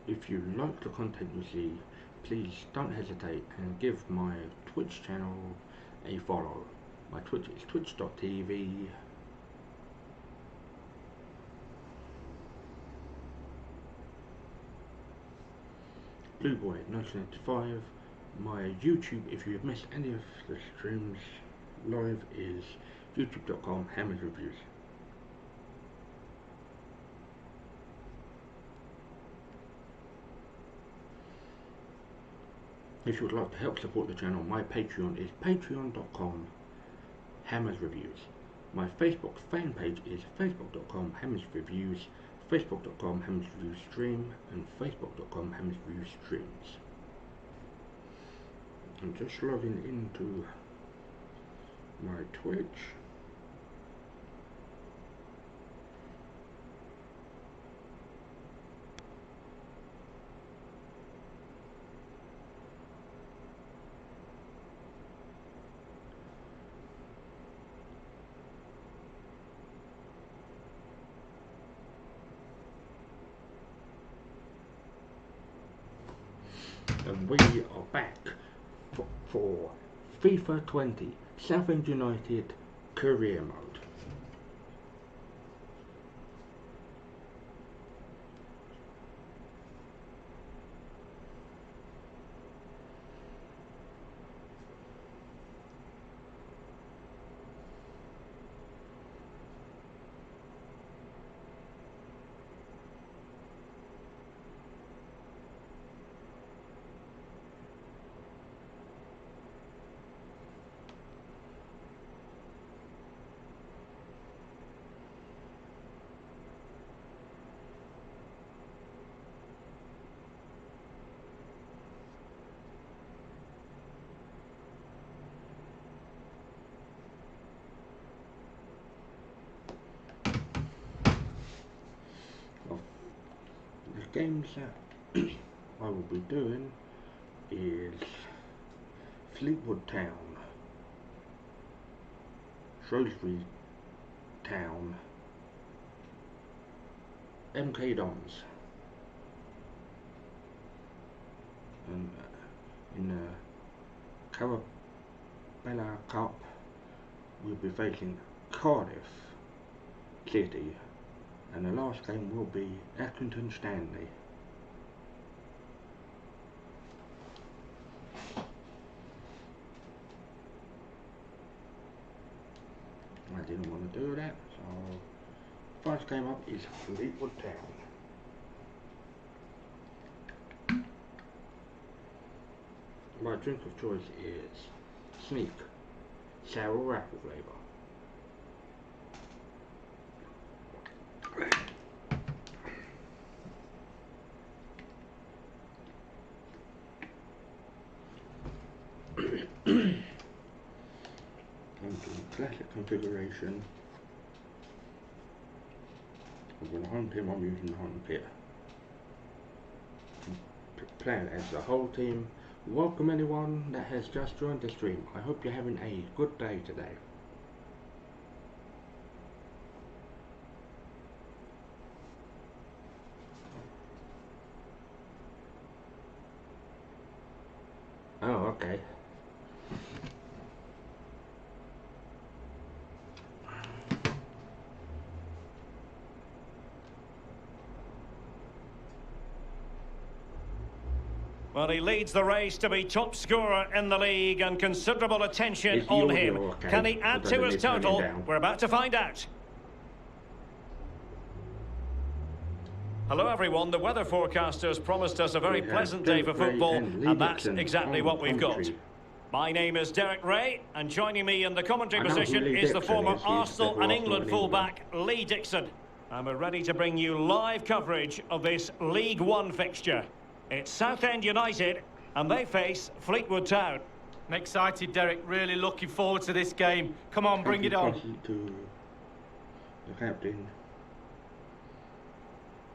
If you like the content you see, please don't hesitate and give my Twitch channel a follow. My Twitch is twitch.tv. Blueboy1995. My YouTube, if you have missed any of the streams live, is youtube.com/hammersreviews. If you would like to help support the channel, my Patreon is patreon.com/hammersreviews. My Facebook fan page is facebook.com/hammersreviews, facebook.com/hammersreviewsstream, and facebook.com/hammersreviewsstreams. I'm just logging into my Twitch. And we are back for FIFA 20 Southend United career mode. The games that I will be doing is Fleetwood Town, Shrewsbury Town, MK Dons, and in the Carabella Cup we'll be facing Cardiff City, and the last game will be Accrington Stanley. I didn't want to do that, so first game up is Fleetwood Town. My drink of choice is Sneak, sour apple flavour. Classic configuration. I'm going to home team, I'm using the home kit. Plan as the whole team. Welcome anyone that has just joined the stream. I hope you're having a good day today. Oh, okay. Well, he leads the race to be top scorer in the league, and considerable attention on him. Okay? Can he add to his total? We're about to find out. Hello everyone, the weather forecasters promised us a very pleasant day for football, and that's exactly what we've got. My name is Derek Ray, and joining me in the commentary position is the former Arsenal and England fullback, Lee Dixon. And we're ready to bring you live coverage of this League One fixture. It's Southend United, and they face Fleetwood Town. I'm excited, Derek. Really looking forward to this game. Come on, bring it on. To the captain.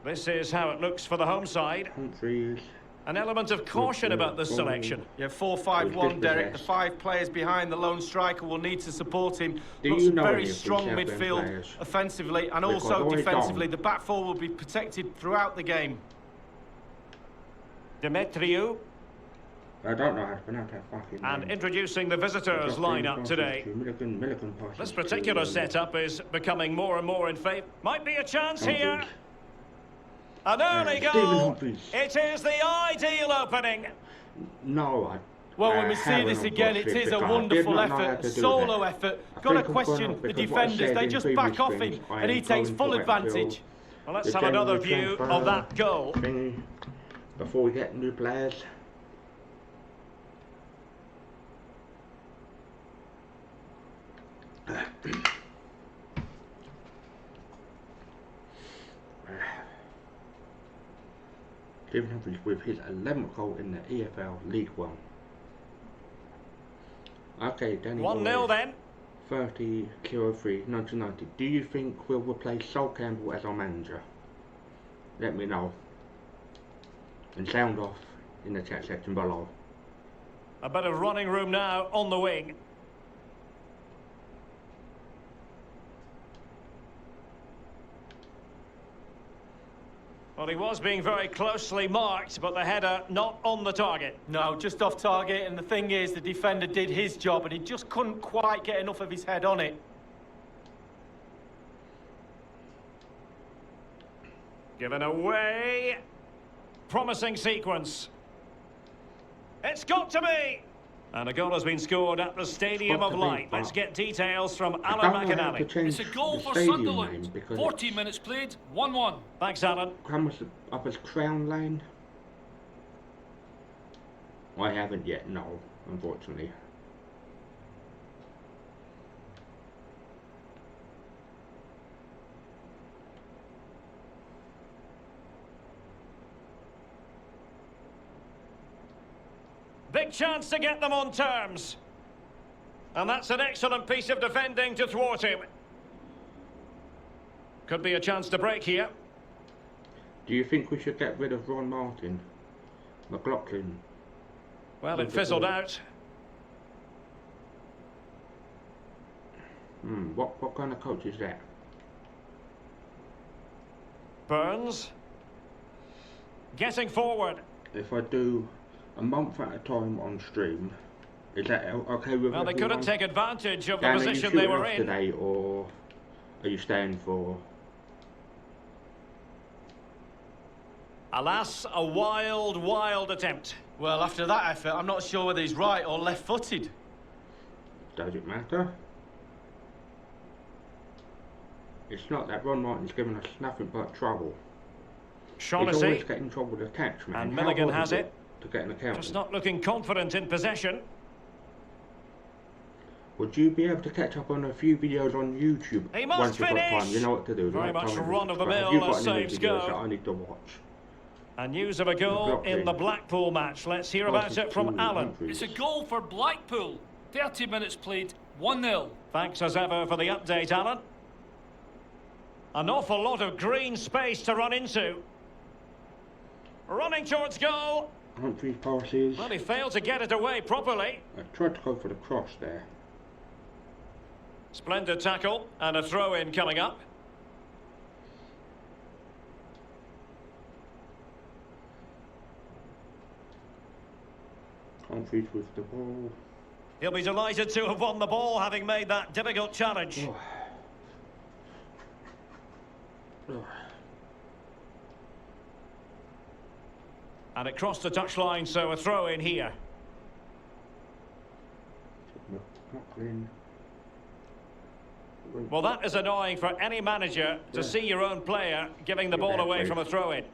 This is how it looks for the home side. Humphreys. An element of caution about this selection. Yeah, 4-5-1, Derek. The 5 players behind the lone striker will need to support him. Looks very strong midfield offensively and also defensively. The back four will be protected throughout the game. Demetriou. I don't know how to pronounce that fucking name. And introducing the visitors lineup today. This particular setup is becoming more and more in favour. Might be a chance here. An early goal. It is the ideal opening. No, well, when we see this again, it is a wonderful effort, a solo effort. Got to question the defenders. They just back off him, and he takes full advantage. Well, let's have another view of that goal. Before we get new players. Stephen Humphries with his 11th goal in the EFL League One. Okay, Danny. 1-0 then. 30/03/1990. Do you think we'll replace Sol Campbell as our manager? Let me know. And sound off in the chat section below. A bit of running room now on the wing. Well, he was being very closely marked, but the header not on the target. No, just off target, and the thing is, the defender did his job, and he just couldn't quite get enough of his head on it. Given away. Promising sequence. It's got to be! And a goal has been scored at the Stadium of Light. Let's get details from Alan McAnally. It's a goal for Sunderland. 40 minutes played, 1-1. Thanks, Alan. Comes up as Crown Lane. I haven't yet, no, unfortunately. Big chance to get them on terms. And that's an excellent piece of defending to thwart him. Could be a chance to break here. Do you think we should get rid of Ron Martin? McLaughlin? Well, it fizzled out. What kind of coach is that? Burns. Getting forward. If I do a month at a time on stream, is that okay with Well, they couldn't take advantage of the Dan, position they were in. Today, or are you staying for? Alas, a wild, wild attempt. Well, after that effort, I'm not sure whether he's right or left-footed. Does it matter? It's not that Ron Martin's given us nothing but trouble. Shaughnessy. He's always getting trouble with attachment. And Milligan has it. To get an account. Just not looking confident in possession. Would you be able to catch up on a few videos on YouTube? He must once you've got finish. time? You know what to do. Very right? much run of the Have you mill got as any saves videos go. that I need to watch? And news of a goal in the Blackpool match. Let's hear about it from Alan. It's a goal for Blackpool. 30 minutes played, 1-0. Thanks as ever for the update, Alan. An awful lot of green space to run into. Running towards goal. Humphries passes. Well, he failed to get it away properly. I tried to go for the cross there. Splendid tackle and a throw-in coming up. Humphries with the ball. He'll be delighted to have won the ball, having made that difficult challenge. And it crossed the touchline, so a throw in here. Well, that is annoying for any manager to see your own player giving the ball away from a throw-in.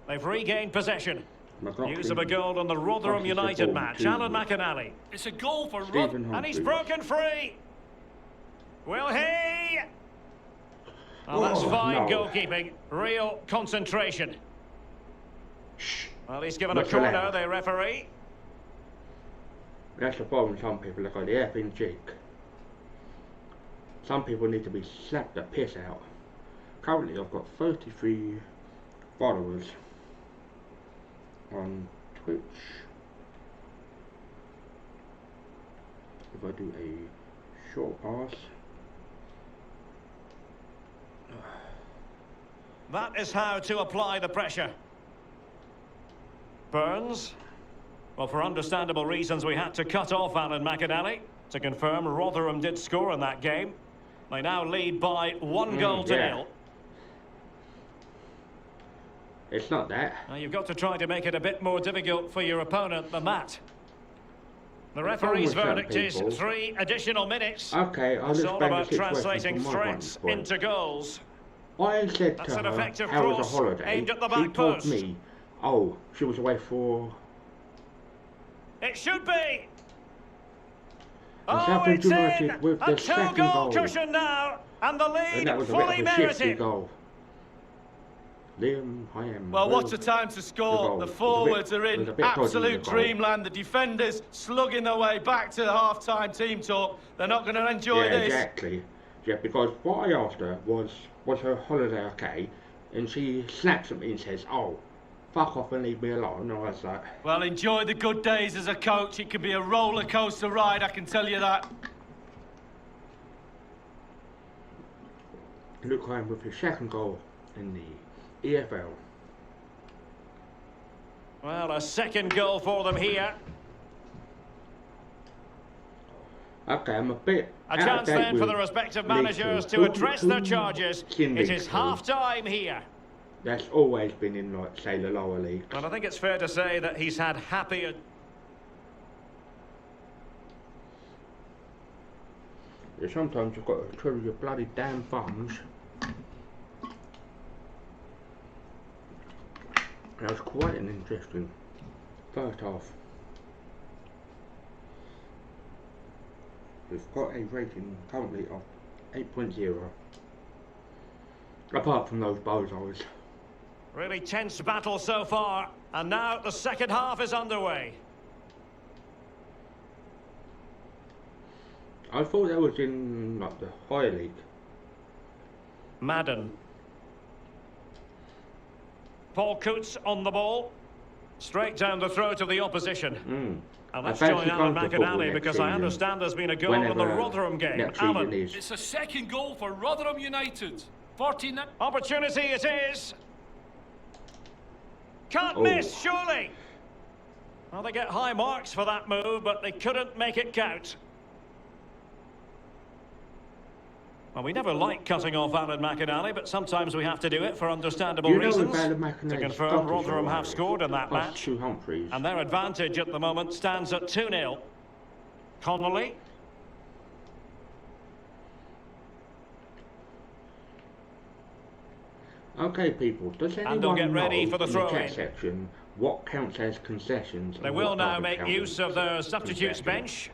They've regained possession. News of a goal on the Rotherham United match. Alan McAnally. It's a goal for Rotherham. And he's broken free. Will he? Oh, that's fine goalkeeping. Real concentration. Well, he's given a corner, the referee. That's the problem. Some people look like the effing cheek. Some people need to be slapped the piss out. Currently, I've got 33 followers on Twitch. If I do a short pass. That is how to apply the pressure. Burns. Well, for understandable reasons, we had to cut off Alan McInally to confirm Rotherham did score in that game. They now lead by 1-0. It's not that. Now, you've got to try to make it a bit more difficult for your opponent than that. The referee's verdict is 3 additional minutes. Okay, I'll it's all explain about the situation translating from my threats point. into goals. I said That's to an her, effective how was cross a holiday? aimed at the She back told post. me, oh, she was away for... It should be. And Oh, Sheffield it's United in! with A the second 2-goal goal. cushion now, and the And lead that was a fully bit of a shifty merited. goal. Liam, I am... Well, what a time to score. The forwards are in absolute dreamland. The defenders slugging their way back to the half-time team talk. They're not going to enjoy this. Yeah, exactly. Yeah, because what I asked her was her holiday okay? And she snaps at me and says, oh, fuck off and leave me alone. And I was like... Well, enjoy the good days as a coach. It can be a roller coaster ride, I can tell you that. Luke Ryan with his second goal in the EFL. Well, a second goal for them here. Okay, I'm a bit A chance then for the respective managers to address their charges. It is half-time here. That's always been in, like, say, the lower leagues. Well, I think it's fair to say that he's had happier... Yeah, sometimes you've got to twiddle your bloody damn thumbs. That was quite an interesting first half. We've got a rating currently of 8.0. Apart from those bozos. Really tense battle so far, and now the second half is underway. I thought that was in, like, the higher league. Madden. Paul Coots on the ball. Straight down the throat of the opposition. And let's join Alan McInally because I understand there's been a goal in the Rotherham game. Alan. It's a second goal for Rotherham United. 49. Opportunity it is. Can't miss, surely. Well, they get high marks for that move, but they couldn't make it count. Well, we never like cutting off Alan McInally, but sometimes we have to do it for understandable reasons. To confirm, Rotherham have scored in that match. And their advantage at the moment stands at 2-0. Connolly. Okay, people, does anyone they'll get ready know for the in the chat section what counts as concessions? They will now make use of their substitutes bench.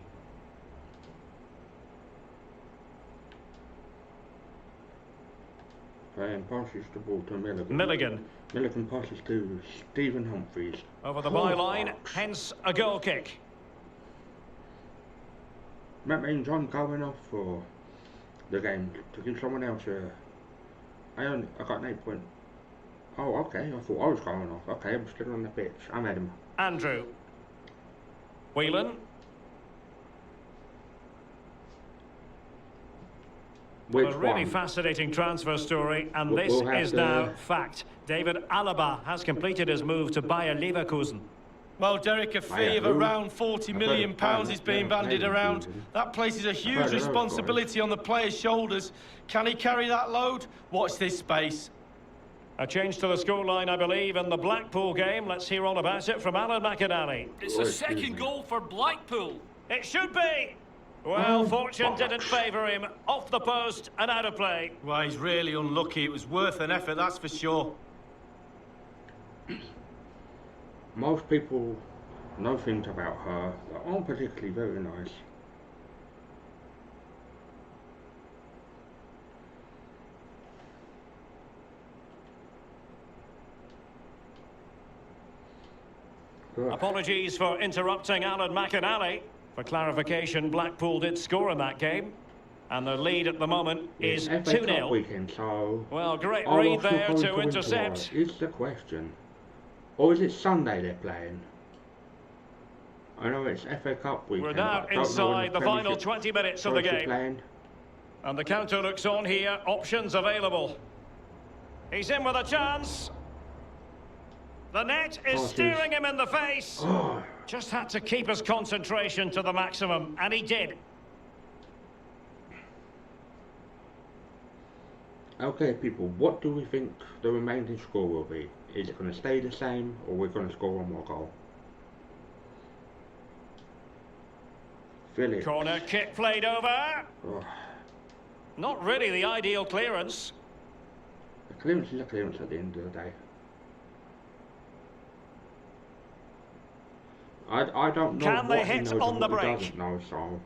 And passes the ball to Milligan. Milligan passes to Stephen Humphreys. Over the byline, hence a goal kick. That means I'm going off for the game to give someone else a... I got an 8 point. Oh, okay, I thought I was going off. Okay, I'm still on the pitch. I'm Adam. Andrew. Whelan. A really fascinating transfer story, and this is now fact. David Alaba has completed his move to Bayer Leverkusen. Well, Derek, a fee of around £40 million is being bandied around. That places a huge responsibility on the player's shoulders. Can he carry that load? Watch this space. A change to the scoreline, I believe, in the Blackpool game. Let's hear all about it from Alan McInally. It's a second goal for Blackpool. It should be. Well, fortune didn't favour him. Off the post and out of play. Well, he's really unlucky. It was worth an effort, that's for sure. Most people know things about her that aren't particularly very nice. Apologies for interrupting Alan McInally. For clarification, Blackpool did score in that game. And their lead at the moment is 2-0. Weekend, so well, great read there to intercept. Is the question. Or is it Sunday they're playing? I know it's FA Cup weekend. We're now inside the final 20 minutes of the game. And the counter looks on here. Options available. He's in with a chance. The net is steering him in the face. Just had to keep his concentration to the maximum, and he did. Okay, people, what do we think the remaining score will be? Is it going to stay the same, or we're going to score one more goal? Phillips. Corner kick played over. Not really the ideal clearance. A clearance is a clearance at the end of the day. I don't know Can they what he hit knows on and the what he break? doesn't know, so...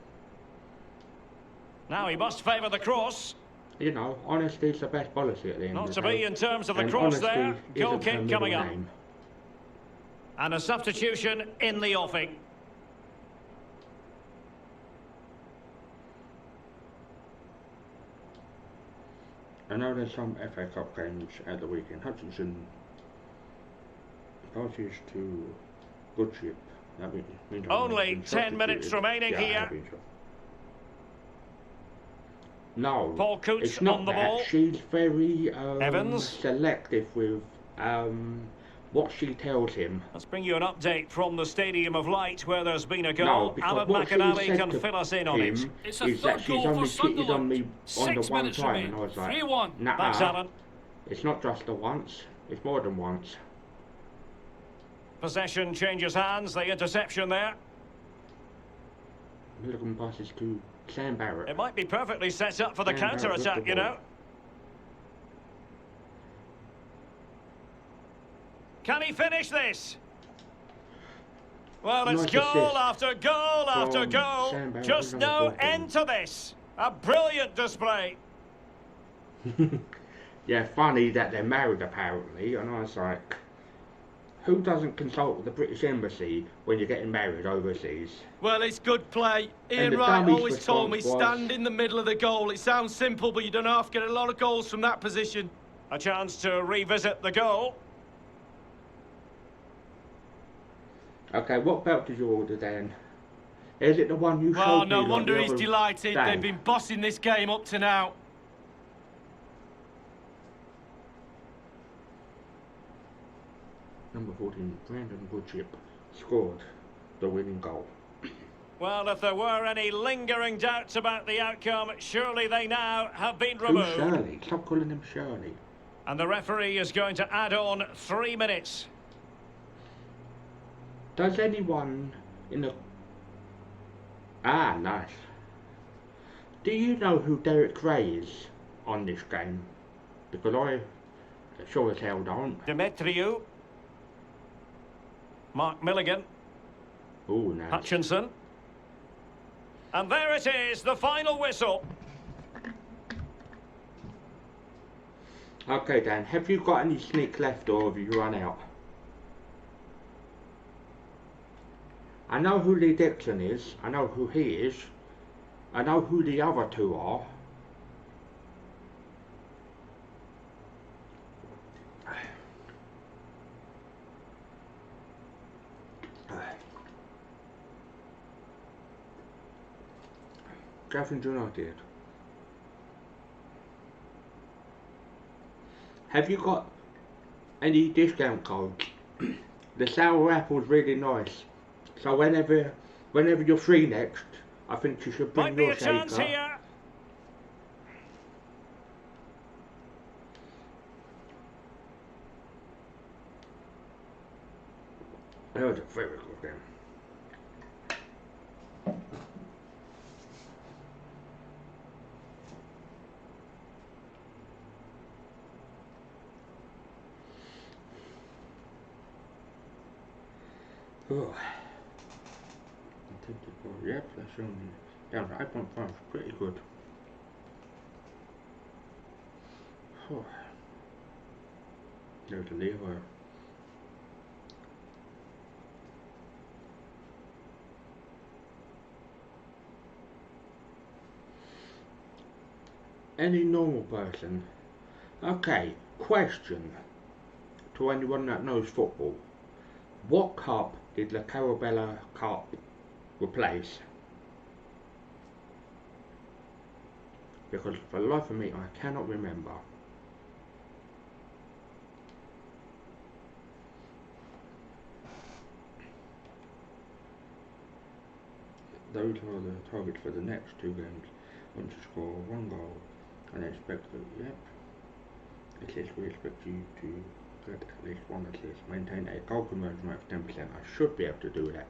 Now he must favour the cross. You know, honesty is the best policy at the end Not of to the day. be in terms of the And cross there. honesty Goal isn't her kick middle coming up. name. And a substitution in the offing. I know there's some FA Cup games at the weekend. Hutchinson passes to Goodship. Only 10 minutes remaining here. No, Paul Coots it's not on the that. ball. She's very Evans. selective with what she tells him. Let's bring you an update from the Stadium of Light where there's been a No, goal. because Alan what she McAnally said can to fill us in on it. him It's a is that third she's goal only for cheated on me Sunderland. on the 6 one minutes time, remain. and I was like, 3-1. nah, Thanks, Alan. it's not just the once, it's more than once. Possession changes hands, the interception there. Milligan passes to Sam Barrett. It might be perfectly set up for the Sam Barrett with counter-attack, the you ball. know. Can he finish this? Well, it's Nice goal assist after goal after from goal. Sam Barrett Just with another no ball. end to this. A brilliant display. Yeah, funny that they're married apparently, and I was like, who doesn't consult the British Embassy when you're getting married overseas? Well, it's good play. Ian the Wright dummy's always told me, response was- stand in the middle of the goal. It sounds simple, but you don't half get a lot of goals from that position. A chance to revisit the goal. Okay, what belt did you order then? Is it the one you Well, showed no me wonder the he's other delighted. day? They've been bossing this game up to now. Number 14, Brandon Goodship, scored the winning goal. Well, if there were any lingering doubts about the outcome, surely they now have been Who's removed. Shirley? Stop calling him Shirley. And the referee is going to add on 3 minutes. Does anyone in the... Ah, nice. Do you know who Derek Ray is on this game? Because I sure as hell don't. Demetriou. Mark Milligan. Ooh, nice. Hutchinson. And there it is, the final whistle. Okay, Dan, have you got any sneak left or have you run out? I know who Lee Dixon is, I know who he is, I know who the other two are. Sheffield United. Have you got any discount codes? The sour apple's really nice. So whenever you're free next, I think you should bring Might be your a chance shaker. here. That was a very good game. Oh. Yep, that's only down to 8.5, pretty good. Oh. There's a lever. Any normal person. Okay, question to anyone that knows football. What cup did the Carabella Cup replace? Because for the life of me, I cannot remember. Those are the targets for the next 2 games. Want to score 1 goal and expect that, yep. Assist, we expect you to get at least 1 assist. Maintain a goal conversion rate of 10%. I should be able to do that.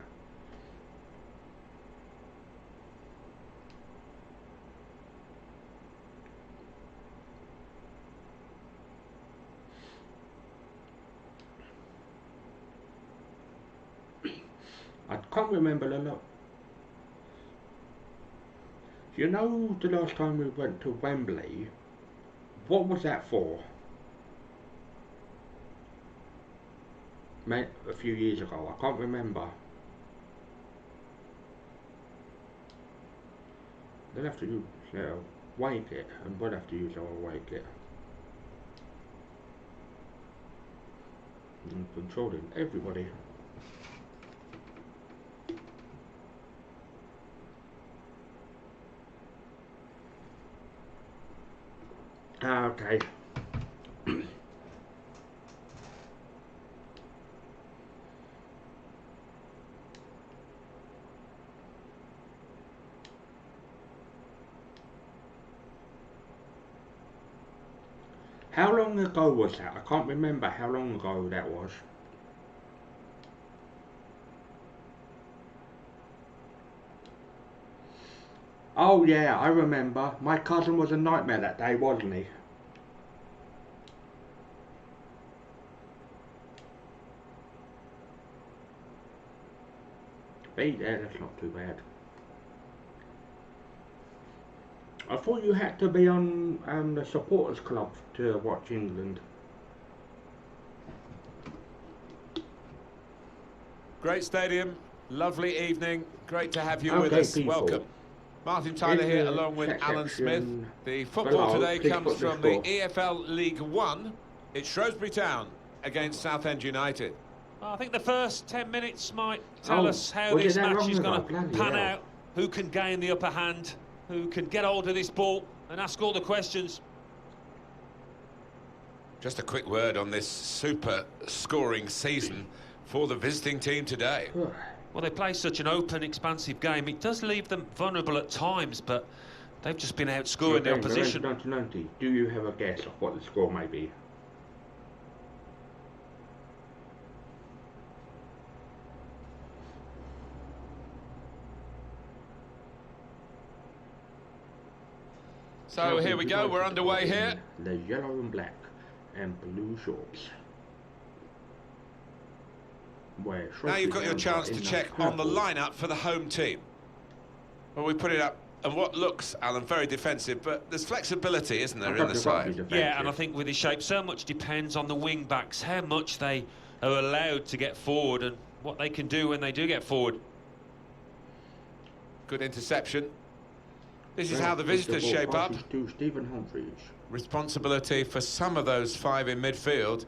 I can't remember a lot. You know, the last time we went to Wembley, what was that for? A few years ago, I can't remember. They'll have to use their away kit, and we'll have to use our away kit. And controlling everybody. Okay. How long ago was that? I can't remember how long ago that was. Oh yeah, I remember. My cousin was a nightmare that day, wasn't he? Yeah, that's not too bad. I thought you had to be on the supporters club to watch England. Great stadium, lovely evening, great to have you with us. People. Welcome. Martin Tyler here along with Alan Smith. The football today comes from the EFL League One. It's Shrewsbury Town against Southend United. Well, I think the first 10 minutes might tell us how this match is going to pan out. Who can gain the upper hand, who can get hold of this ball and ask all the questions. Just a quick word on this super scoring season for the visiting team today. Well, they play such an open, expansive game. It does leave them vulnerable at times, but they've just been outscoring the opposition. 1990. Do you have a guess of what the score may be? So here we go, we're underway here. The yellow and black and blue shorts. Now you've got your chance to check on the lineup for the home team. Well, we put it up, and what looks, Alan, very defensive, but there's flexibility, isn't there, in the side? Yeah, and I think with his shape, so much depends on the wing-backs, how much they are allowed to get forward and what they can do when they do get forward. Good interception. This is how the visitors shape up. Stephen Humphries. Responsibility for some of those 5 in midfield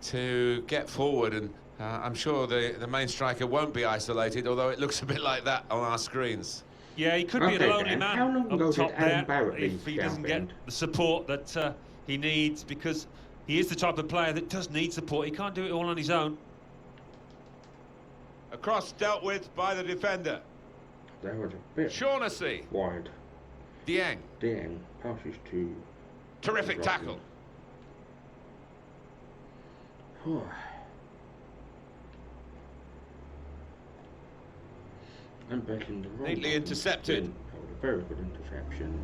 to get forward, and I'm sure the main striker won't be isolated, although it looks a bit like that on our screens. Yeah, he could be a lonely man up top there if he doesn't get the support that he needs, because he is the type of player that does need support. He can't do it all on his own. A cross dealt with by the defender. There was a bit Shaughnessy. Wide. Dieng passes to... Terrific tackle. And back in the wrong neatly intercepted. That was a very good interception.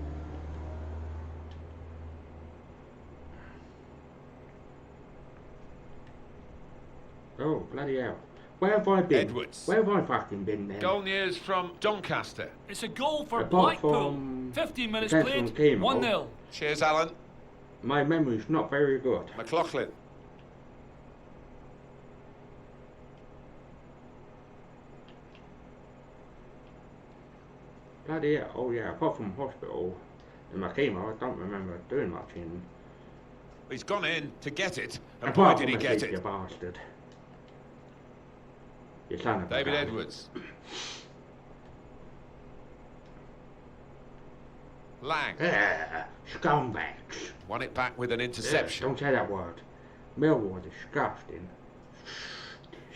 Oh, bloody hell. Where have I been? Edwards. Where have I fucking been then? Goal news from Doncaster. It's a goal for Apart Blackpool. from 15 minutes played, 1-0. Cheers, Alan. My memory's not very good. McLaughlin. Bloody hell. Oh yeah, apart from hospital and my chemo, I don't remember doing much in. He's gone in to get it, and boy did he get it. You bastard. You son of a David gun. Edwards. Lang. Scumbags. Won it back with an interception. Don't say that word. Millwall, disgusting.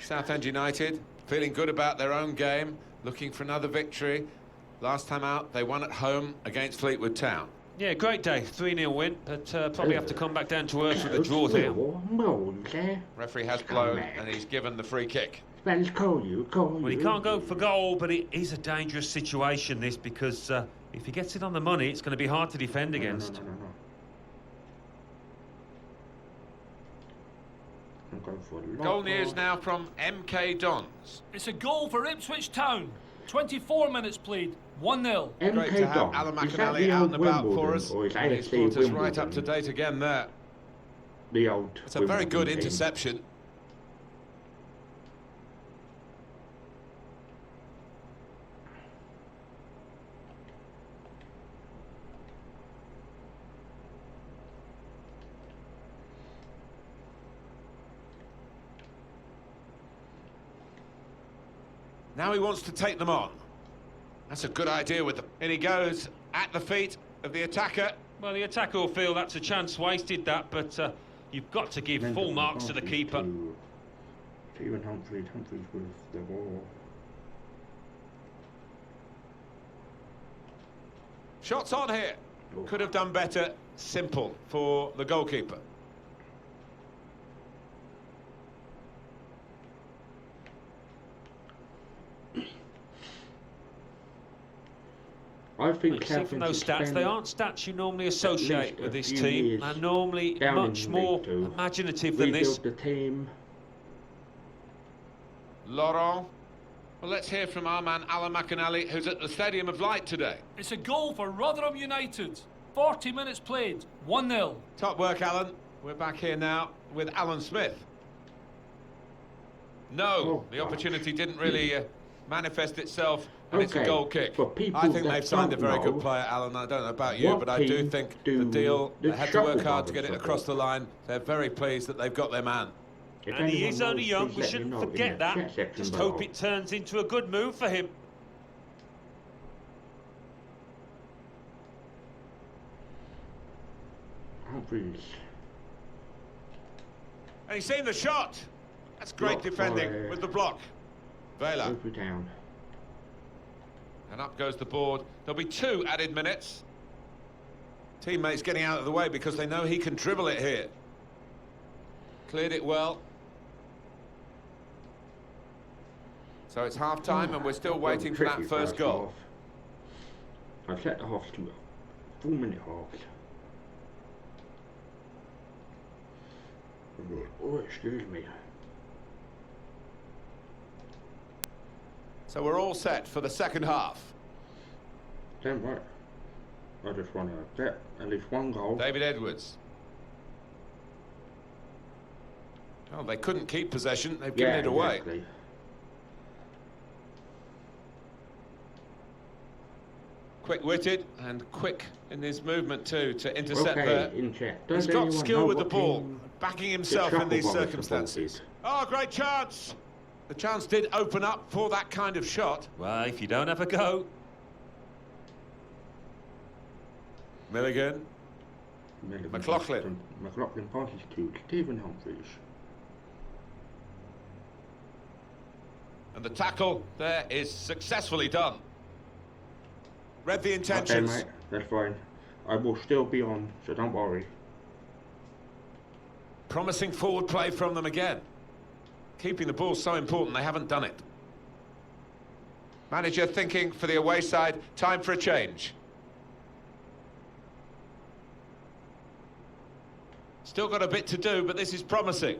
Southend United feeling good about their own game, looking for another victory. Last time out, they won at home against Fleetwood Town. Yeah, great day. 3-0 win, but probably have to come back down to earth with a draw here. Referee has blown and he's given the free kick. Well, he can't go for goal, but it is a dangerous situation, this, because if he gets it on the money, it's going to be hard to defend against. Goal news now from MK Dons. It's a goal for Ipswich Town. 24 minutes played. 1-0. Great to have Alan McAnally out and about for us. And he's brought us right up to date again there. It's a very good interception. Now he wants to take them on. That's a good idea with them. In he goes at the feet of the attacker. Well, the attacker will feel that's a chance wasted, that, but you've got to give full marks to the keeper. Stephen Humphreys with the ball. Shots on here. Could have done better. Simple for the goalkeeper. I think see from those stats, they aren't stats you normally associate with this team. They're normally much more imaginative than this. The team. Laurent. Well, let's hear from our man Alan McAnally, who's at the Stadium of Light today. It's a goal for Rotherham United. 40 minutes played. 1-0. Top work, Alan. We're back here now with Alan Smith. No, the opportunity didn't really manifest itself. And it's a goal kick. I think they've signed a very good player, Alan. I don't know about you, but I do think the deal, they had to work hard to get it across the line. They're very pleased that they've got their man. And he is only young, we shouldn't forget that. Just hope it turns into a good move for him. And he's seen the shot. That's great defending with the block. Vela. And up goes the board. There'll be 2 added minutes. Teammates getting out of the way because they know he can dribble it here. Cleared it well. So it's half-time and we're still waiting for that first goal. I set the half to 4-minute half. Oh, excuse me. So we're all set for the second half. Don't worry. I just want to get at least 1 goal. David Edwards. Oh, they couldn't keep possession. They've given it away. Exactly. Quick-witted and quick in his movement too to intercept there. He's got skill with the ball, backing himself in these circumstances. Oh, great chance! The chance did open up for that kind of shot. Well, if you don't have a go. Milligan. McLaughlin. McLaughlin passes to Stephen Humphreys. And the tackle there is successfully done. Read the intentions. Okay, mate, that's fine. I will still be on, so don't worry. Promising forward play from them again. Keeping the ball so important, they haven't done it. Manager thinking for the away side, time for a change. Still got a bit to do, but this is promising.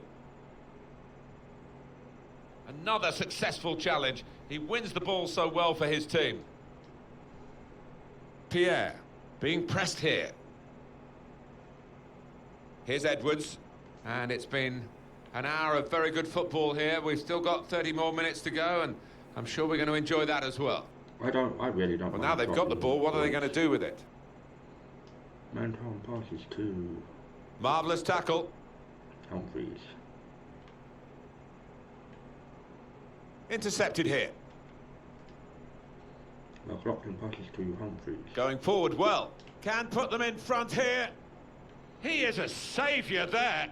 Another successful challenge. He wins the ball so well for his team. Pierre, being pressed here. Here's Edwards, and it's been an hour of very good football here. We've still got 30 more minutes to go, and I'm sure we're going to enjoy that as well. I really don't. Well, now they've got the ball, what are they going to do with it? Manton passes to... Marvellous tackle. Humphreys. Intercepted here. McLaughlin passes to Humphreys. Going forward well. Can put them in front here. He is a saviour there.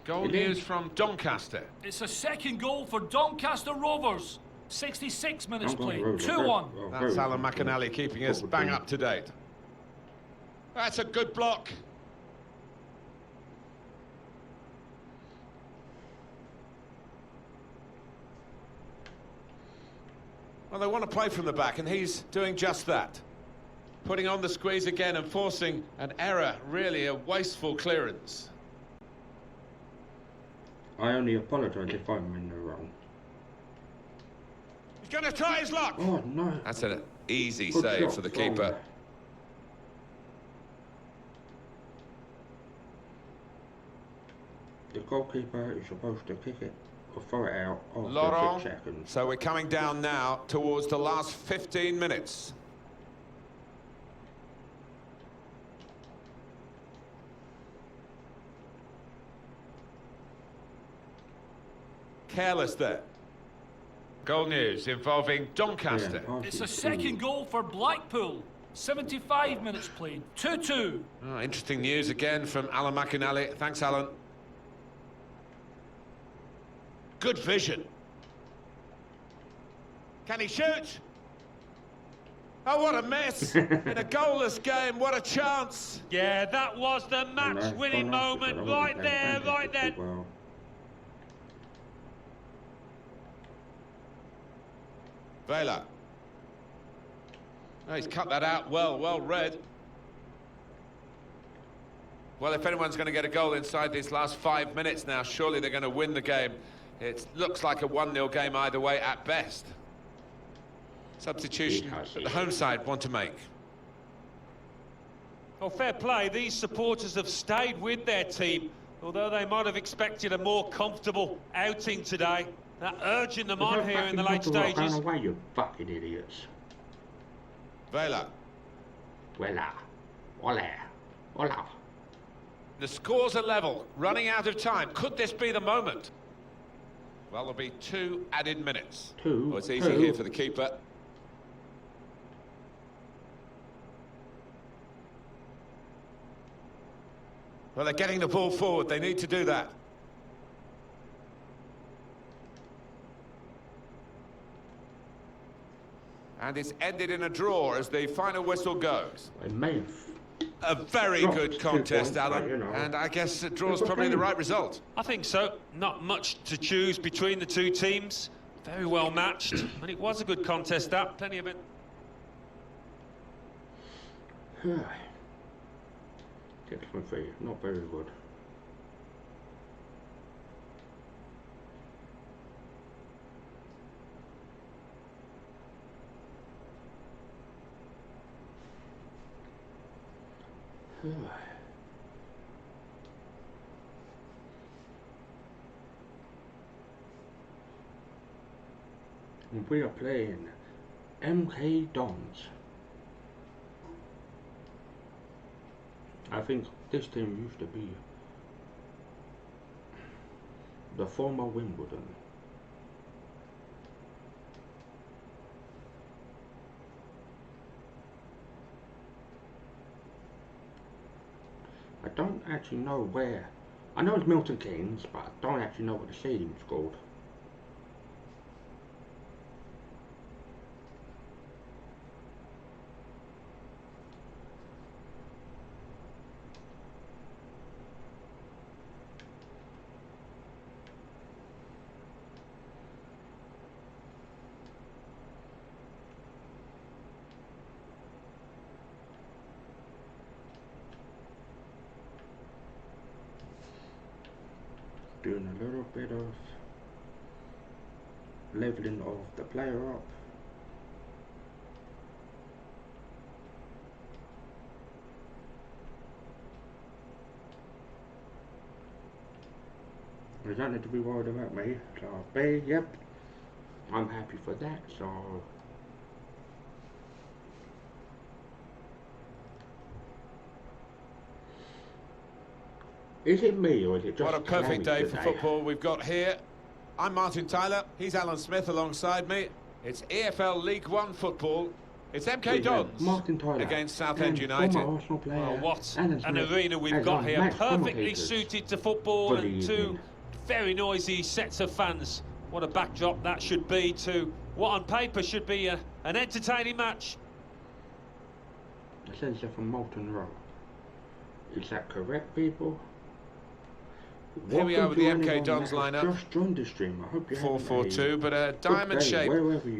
Goal news from Doncaster. It's a second goal for Doncaster Rovers. 66 minutes played. 2-1. That's Alan McInally keeping us bang up to date. That's a good block. Well, they want to play from the back, and he's doing just that. Putting on the squeeze again and forcing an error, really a wasteful clearance. I only apologise if I'm in the wrong. He's going to try his luck. Oh, no. That's an easy save for the keeper. The goalkeeper is supposed to kick it or throw it out after Laurent. 6 seconds. So we're coming down now towards the last 15 minutes. Careless there. Goal news involving Doncaster. Yeah, it's a second goal for Blackpool. 75 minutes played. 2-2. Oh, interesting news again from Alan McInally. Thanks, Alan. Good vision. Can he shoot? Oh, what a mess. In a goalless game, what a chance. Yeah, that was the match-winning moment right there, right then. Well. Vela. Oh, he's cut that out well read. Well, if anyone's going to get a goal inside these last 5 minutes now, surely they're going to win the game. It looks like a 1-0 game either way at best. Substitution that the home side want to make. Well, fair play. These supporters have stayed with their team, although they might have expected a more comfortable outing today. That urging them on here in the late stages. Run away, you fucking idiots. Vela. Voila. Hola. Hola. The scores are level, running out of time. Could this be the moment? Well, there'll be 2 added minutes. Two. Oh, it's easy here for the keeper. Well, they're getting the ball forward. They need to do that. And it's ended in a draw as the final whistle goes. A very good contest, Alan, and I guess a draw's probably the right result. I think so. Not much to choose between the two teams. Very well matched, and it was a good contest, that. Plenty of it. Gets my feet. Not very good. We are playing MK Dons. I think this team used to be the former Wimbledon. I don't actually know where. I know it's Milton Keynes, but I don't actually know what the stadium's called. Doing a little bit of leveling of the player up. You don't need to be worried about me. So B, yep, I'm happy for that. So is it me or is it just what a perfect day for football we've got here. I'm Martin Tyler, he's Alan Smith alongside me. It's EFL League One football. It's MK Dons Martin Tyler against Southend United. Well, what an arena we've got here, perfectly suited to football and two very noisy sets of fans. What a backdrop that should be to what on paper should be an entertaining match. The sensor from Molten Rock. Is that correct, people? Here we are with the MK Dons lineup. Just joined the stream. I hope you 4-4-2, but a diamond shape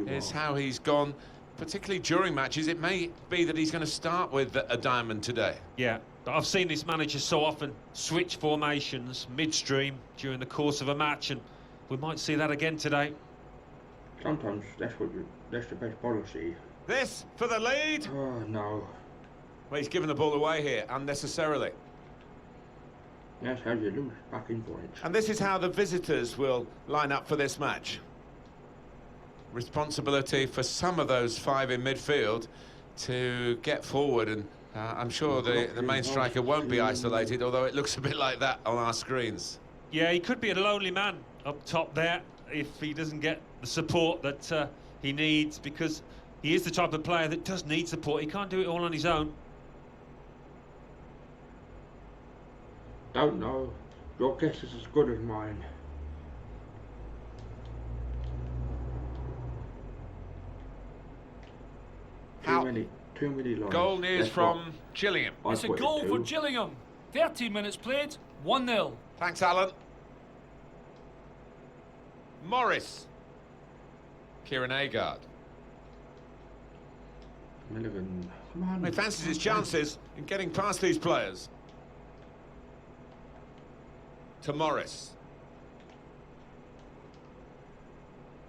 is how he's gone. Particularly during matches, it may be that he's going to start with a diamond today. Yeah, but I've seen this manager so often switch formations midstream during the course of a match, and we might see that again today. Sometimes that's the best policy. This for the lead. Oh no. Well, he's given the ball away here unnecessarily. That's how you lose back in points. And this is how the visitors will line up for this match. Responsibility for some of those five in midfield to get forward, and I'm sure the main striker won't be isolated, although it looks a bit like that on our screens. Yeah, he could be a lonely man up top there if he doesn't get the support that he needs, because he is the type of player that does need support. He can't do it all on his own. Don't know. Your guess is as good as mine. Too many lines. Goal news from Gillingham. It's a goal for Gillingham. 13 minutes played, 1-0. Thanks, Alan. Morris. Kieran Agard. Milligan. Come on. He fancies his chances in getting past these players. To Morris.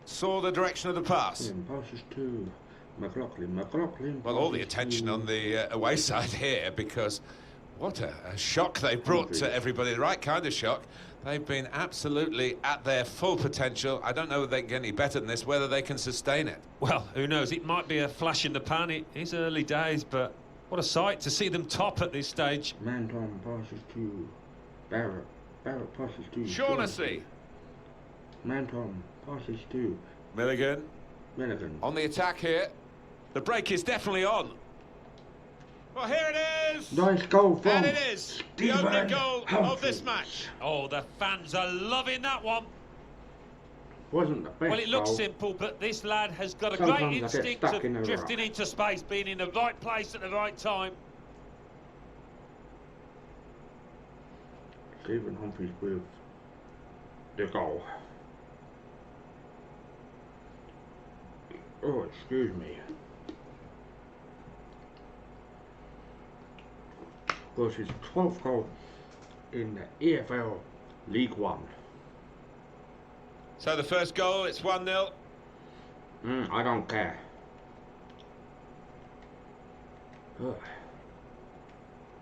Saw the direction of the pass. Passes to McLaughlin. Well, all the attention on the away side here, because what a shock they brought to everybody. The right kind of shock. They've been absolutely at their full potential. I don't know whether they can get any better than this, whether they can sustain it. Well, who knows? It might be a flash in the pan. It is early days, but what a sight to see them top at this stage. Manton passes to Barrett. Barrett passes to Shaughnessy. Manton passes to Milligan. On the attack here. The break is definitely on. Well, here it is. Nice goal from And it is the opening goal of this match. Oh, the fans are loving that one. Wasn't the best. Well, it looks goal. simple, but this lad has got a Sometimes great instinct of drifting rough. into space, being in the right place at the right time. Stephen Humphries with the goal. Oh, excuse me. Was his 12th goal in the EFL League One. So the first goal, it's 1-0. I don't care. Ugh.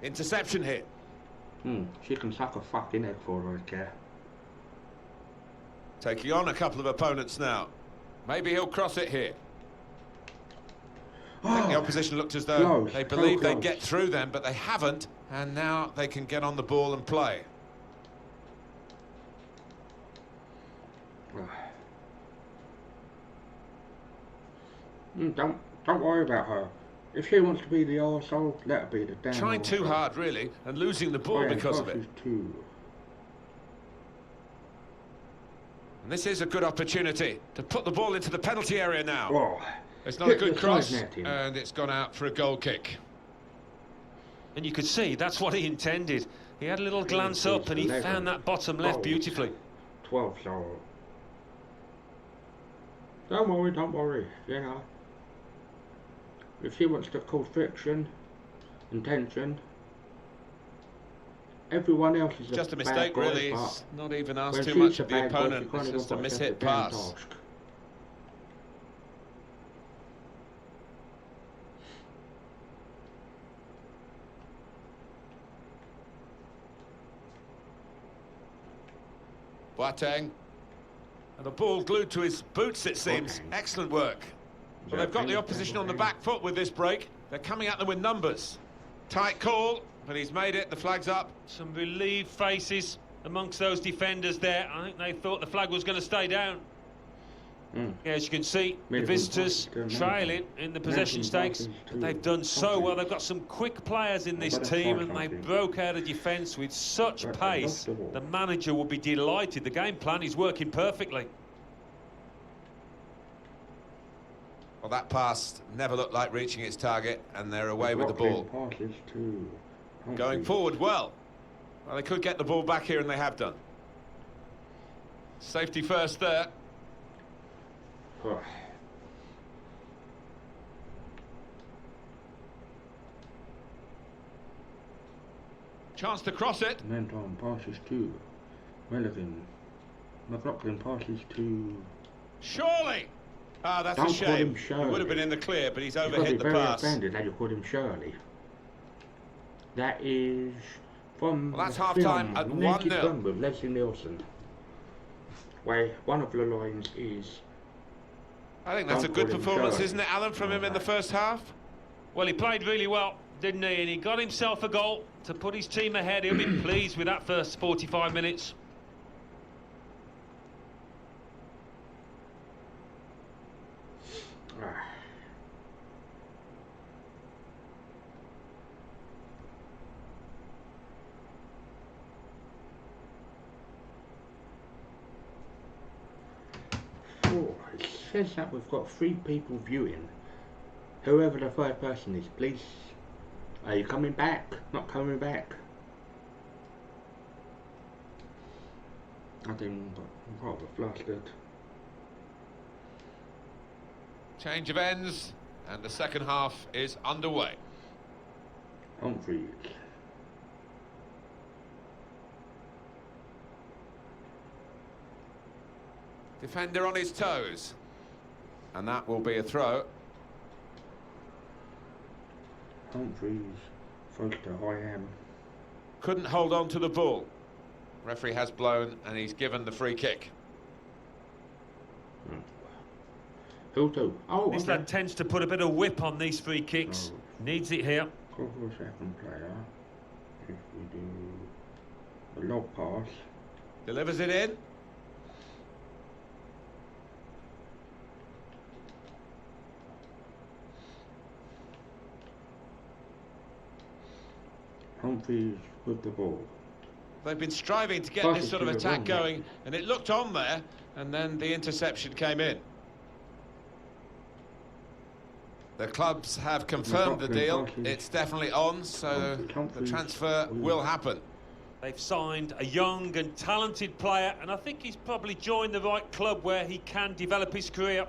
Interception here. She can suck a fucking egg for all I care. Taking on a couple of opponents now. Maybe he'll cross it here. I think the opposition looked as though they believed they'd get through them, but they haven't, and now they can get on the ball and play. Don't worry about her. If she wants to be the arsehole, let her be the damn Trying too hard, really, and losing the ball because of it. And this is a good opportunity to put the ball into the penalty area now. Oh. It's not a good cross, and it's gone out for a goal kick. And you could see that's what he intended. He had a little glance up and he found that bottom left beautifully. 12, so... Don't worry, you know. If she wants to cause friction and tension, everyone else is just a bad mistake, boy, really. It's not even asked too much of the opponent. It's just a mishit pass. Boateng. And the ball glued to his boots, it seems. Excellent work. Well, they've got the opposition on the back foot with this break. They're coming at them with numbers. Tight call, but he's made it. The flag's up. Some relieved faces amongst those defenders there. I think they thought the flag was going to stay down. Yeah, as you can see, the visitors trailing in the possession stakes. But they've done so well. They've got some quick players in this team, and they broke out of defence with such pace. The manager will be delighted. The game plan is working perfectly. Well, that pass never looked like reaching its target, and they're away with the ball. Going forward well. Well, they could get the ball back here, and they have done. Safety first there. Chance to cross it. Menton passes to Milligan. McLaughlin passes to... Surely! Ah, that's a shame. He would have been in the clear, but he's overhit the pass. Offended that you called him Shirley. That is from... Well, that's half-time at 1-0. With Leslie Nielsen. Where one of the lines is... I think that's a good performance, isn't it, Alan, from him in the first half? Well, he played really well, didn't he? And he got himself a goal to put his team ahead. He'll be pleased with that first 45 minutes. It says that we've got 3 people viewing. Whoever the third person is, please. Are you coming back? Not coming back? I think I'm rather flustered. Change of ends, and the second half is underway. Humphreys. Defender on his toes. And that will be a throw. Humphreys throws to Hyam. Couldn't hold on to the ball. Referee has blown and he's given the free kick. Oh, this lad tends to put a bit of whip on these free kicks. Needs it here. Go for a second player. If we do a lob pass. Delivers it in. Humphreys with the ball. They've been striving to get this sort of attack going, and it looked on there, and then the interception came in. The clubs have confirmed the deal. It's definitely on, so the transfer will happen. They've signed a young and talented player, and I think he's probably joined the right club where he can develop his career.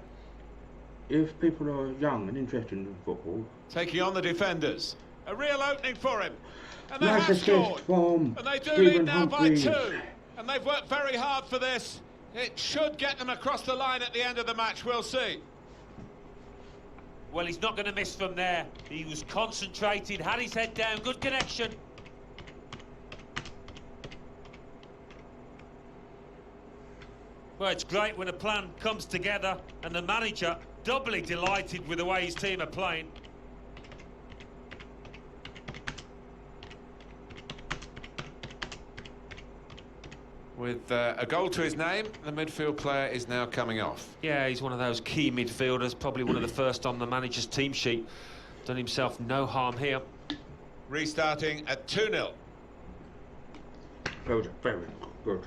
If people are young and interested in football... Taking on the defenders. A real opening for him. And they have scored. And they do lead now by 2. And they've worked very hard for this. It should get them across the line at the end of the match. We'll see. Well, he's not going to miss from there. He was concentrated, had his head down, good connection. Well, it's great when a plan comes together and the manager doubly delighted with the way his team are playing. With a goal to his name, the midfield player is now coming off. Yeah, he's one of those key midfielders, probably one of the first on the manager's team sheet. Done himself no harm here. Restarting at 2-0. Very good.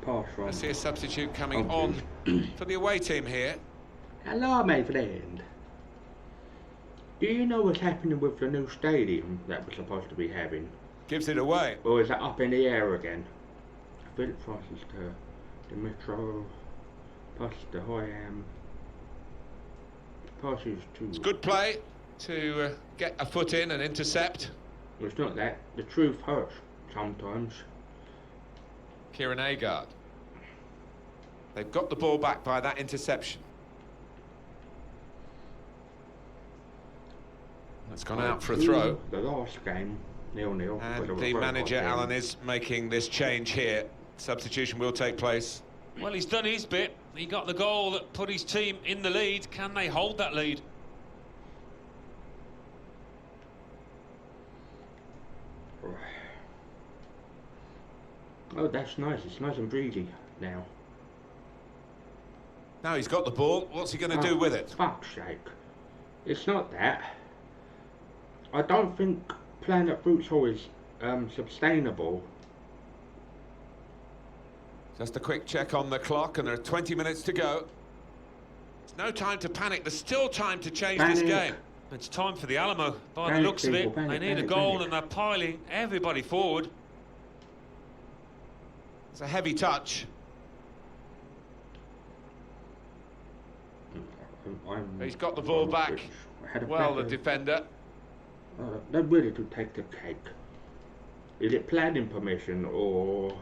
Pass from... I see a substitute coming on for the away team here. Hello, my friend. Do you know what's happening with the new stadium that we're supposed to be having? Gives it away. Or is that up in the air again? Philip passes to Dimitro. Passes to Hyam. Passes to... It's good play to get a foot in and intercept. Well, it's not that. The truth hurts sometimes. Kieran Agard. They've got the ball back by that interception. It's gone out for a throw. The last game. 0-0. And the manager, Alan, is making this change here. Substitution will take place. Well, he's done his bit. He got the goal that put his team in the lead. Can they hold that lead? Oh, that's nice. It's nice and breezy now. Now he's got the ball. What's he going to do with it? Fuck's sake. It's not that. I don't think playing at Fruits Hall is sustainable. Just a quick check on the clock, and there are 20 minutes to go. There's no time to panic. There's still time to change this game. It's time for the Alamo. By the looks of it, they need a goal and they're piling everybody forward. It's a heavy touch. He's got the ball back. Well, the defender. They're ready to take the cake. Is it planning permission or...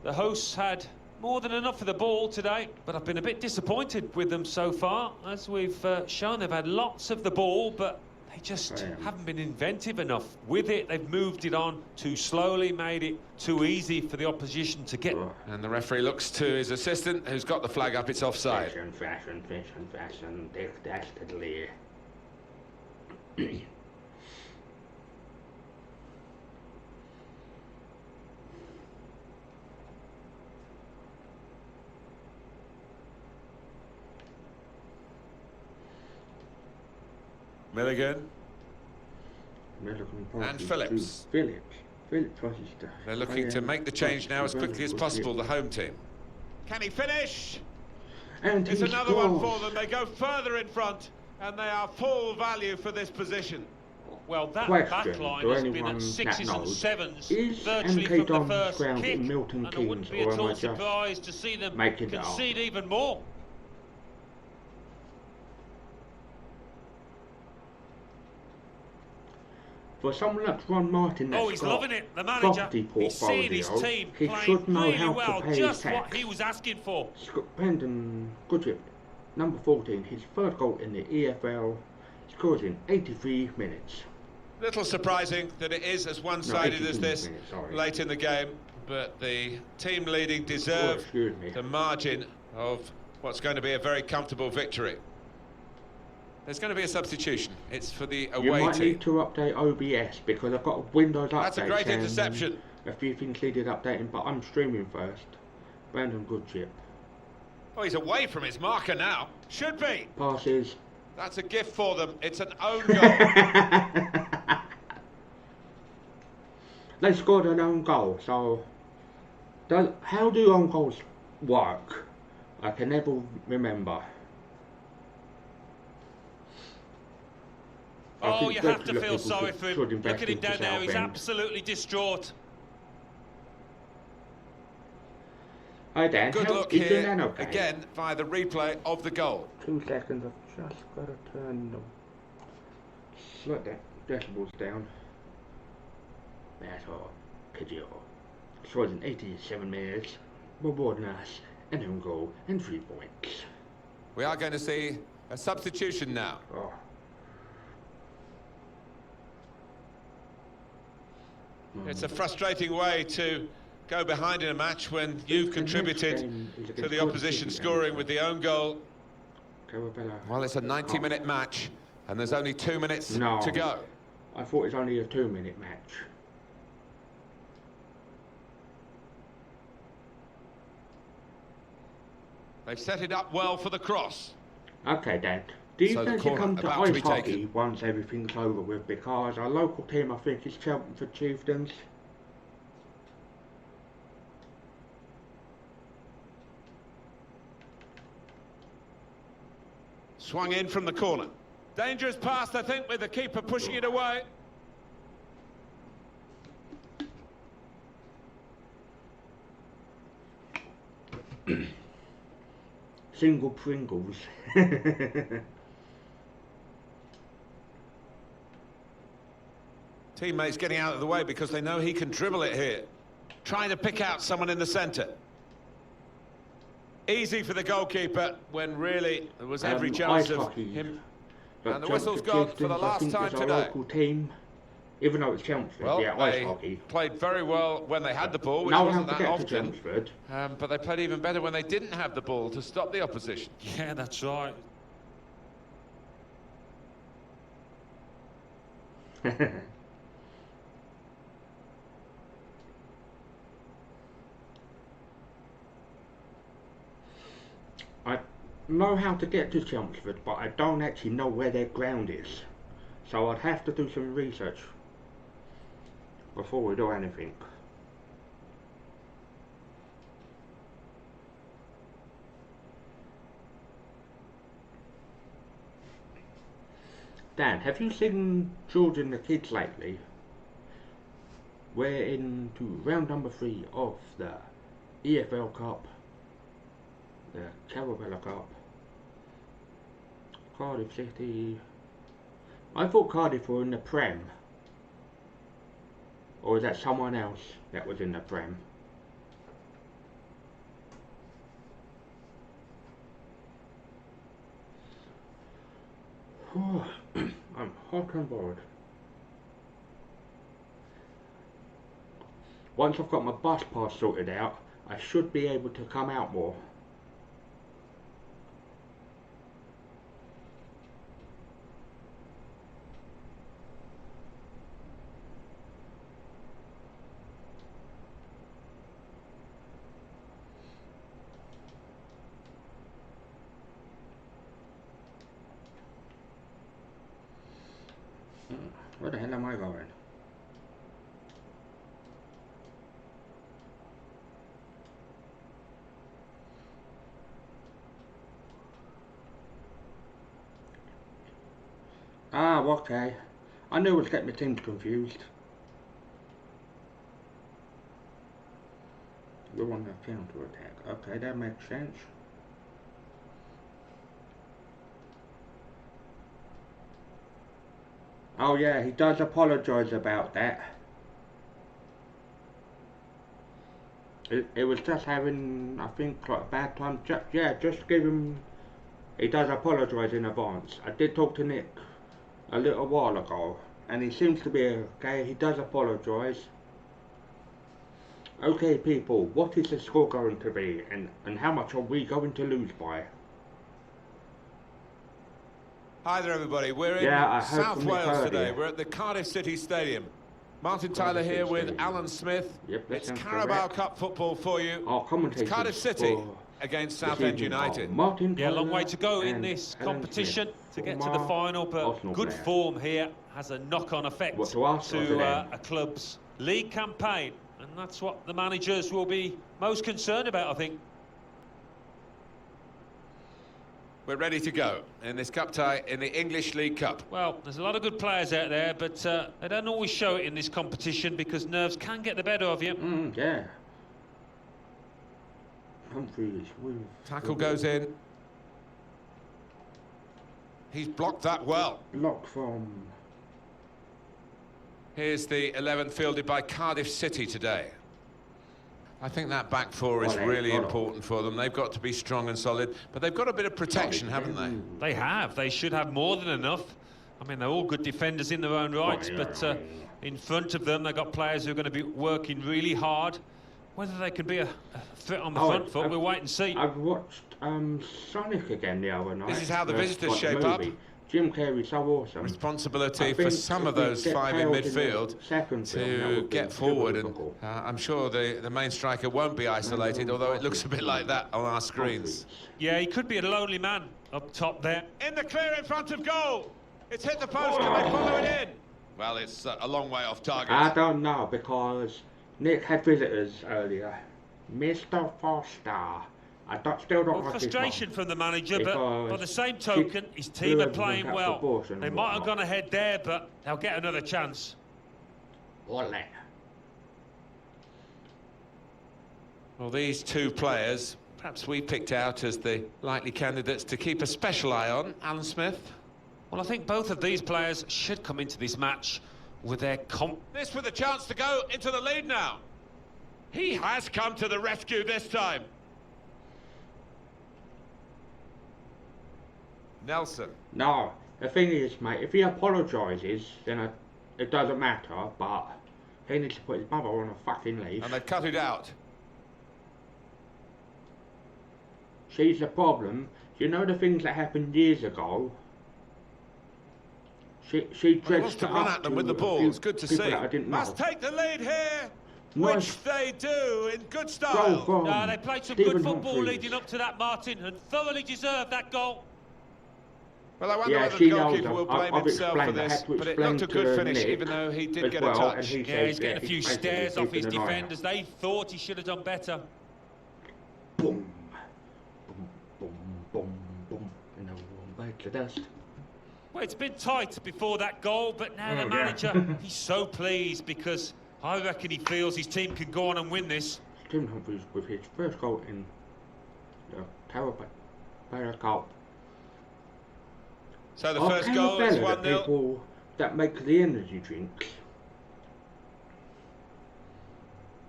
The hosts had more than enough of the ball today, but I've been a bit disappointed with them so far. As we've shown, they've had lots of the ball, but they just haven't been inventive enough with it. They've moved it on too slowly, made it too easy for the opposition to get. And the referee looks to his assistant, who's got the flag up. It's offside. Fashion, dastardly. Milligan. And Phillips. They're looking to make the change now as quickly as possible, the home team. Can he finish? And it's another one for them. They go further in front, and they are full value for this position. Well, that backline has been at 6s and 7s virtually from the first kick, and I wouldn't be at all surprised to see them concede even more. For someone like Ron Martin, he's loving it. The manager, he's seeing his team playing really well, just what he was asking for. Brendan Goodrip, number 14, his third goal in the EFL, scores in 83 minutes. Little surprising that it is as one-sided as this late in the game, but the team leading deserve the margin of what's going to be a very comfortable victory. There's going to be a substitution. It's for the away team. You might need to update OBS because I've got a Windows update. That's a great interception. A few things needed updating, but I'm streaming first. Brandon Goodchip. Oh, he's away from his marker now. Should be. Passes. That's a gift for them. It's an own goal. They scored an own goal, so... how do own goals work? I can never remember. Oh, you have to feel sorry for him. Look at him down there, he's absolutely distraught. Hi Dan, good look here, again, via the replay of the goal. 2 seconds, I've just got to turn the slight decibels down. That's all. Kajil. Scores in 87 minutes, rewarding us an own goal and 3 points. We are going to see a substitution now. Oh. It's a frustrating way to go behind in a match when you've contributed to the opposition scoring with the own goal. Well, it's a 90-minute match, and there's only 2 minutes to go. I thought it was only a 2-minute match. They've set it up well for the cross. Okay, Dan. Do you fancy come to ice hockey once everything's over with? Because our local team, I think, is Chelmsford Chieftains. Swung in from the corner. Dangerous pass, I think, with the keeper pushing it away. Single Pringles. Teammates getting out of the way because they know he can dribble it here. Trying to pick out someone in the centre. Easy for the goalkeeper when really there was every chance of him. And the whistle's gone for the last time today. Local team, even though it's Chelmsford, well, ice hockey. Played very well when they had the ball, which wasn't that often. But they played even better when they didn't have the ball to stop the opposition. Yeah, that's right. I know how to get to Chelmsford, but I don't actually know where their ground is. So I'd have to do some research before we do anything. Dan, have you seen George and the Kids lately? We're into round number 3 of the EFL Cup, the Carabao Cup. Cardiff City. I thought Cardiff were in the Prem. Or is that someone else that was in the Prem? I'm hot and bored. Once I've got my bus pass sorted out, I should be able to come out more. Where the hell am I going? Ah, okay. I knew it was getting my teams confused. We want a counter attack. Okay, that makes sense. Oh yeah, he does apologise about that. It was just having, I think, like a bad time. Just give him. He does apologise in advance. I did talk to Nick a little while ago, and he seems to be okay. He does apologise. Okay, people, what is the score going to be, and how much are we going to lose by? Hi there, everybody. We're in South Wales today. We're at the Cardiff City Stadium. Martin Tyler here with Alan Smith. Yep, it's Carabao Cup football for you. It's Cardiff City against Southend United. Yeah, a long way to go in this competition to get to the final, but good form here has a knock-on effect to a club's league campaign, and that's what the managers will be most concerned about, I think. We're ready to go in this cup tie in the English League Cup. Well, there's a lot of good players out there, but they don't always show it in this competition because nerves can get the better of you. Yeah. Humphries. Tackle goes in. He's blocked that well. Block from... Here's the 11 fielded by Cardiff City today. I think that back four is really important for them. They've got to be strong and solid, but they've got a bit of protection, haven't they? They have. They should have more than enough. I mean, they're all good defenders in their own right, but in front of them, they've got players who are going to be working really hard. Whether they could be a fit on the front foot, we'll wait and see. I've watched Sonic again the other night. This is how the visitors shape up. Jim Carrey's so awesome. Responsibility for some of those 5 in midfield to get forward, and I'm sure the main striker won't be isolated, although it looks a bit like that on our screens. Yeah, he could be a lonely man up top there. In the clear in front of goal. It's hit the post. Can they follow it in? Well, it's a long way off target. I don't know, because Nick had visitors earlier. Mr. Foster. I still don't like frustration from the manager, but by the same token, his team are playing well. They might have gone ahead there, but they'll get another chance. Well, these two players, perhaps we picked out as the likely candidates to keep a special eye on. Alan Smith? Well, I think both of these players should come into this match with their This with a chance to go into the lead now. He has come to the rescue this time. Nelson. No, the thing is, mate, if he apologises, then it doesn't matter, but he needs to put his mother on a fucking leash. And they cut it out. She's the problem. You know the things that happened years ago? She wants to run at them with the ball. It's good to see. Must take the lead here. Which they do in good style. No, they played some good football leading up to that, Martin, and thoroughly deserved that goal. Well, I wonder whether the goalkeeper will blame himself for this, but it looked a good finish, even though he did get a touch. Yeah, he's getting a few stares off his defenders. They thought he should have done better. Boom, boom, boom, boom, boom, and then back to dust. Well, it's been tight before that goal, but now the manager, he's so pleased because I reckon he feels his team can go on and win this. Tim Humphries with his first goal in the Carabao Cup. So the first goal is 1-0. People that make the energy drinks.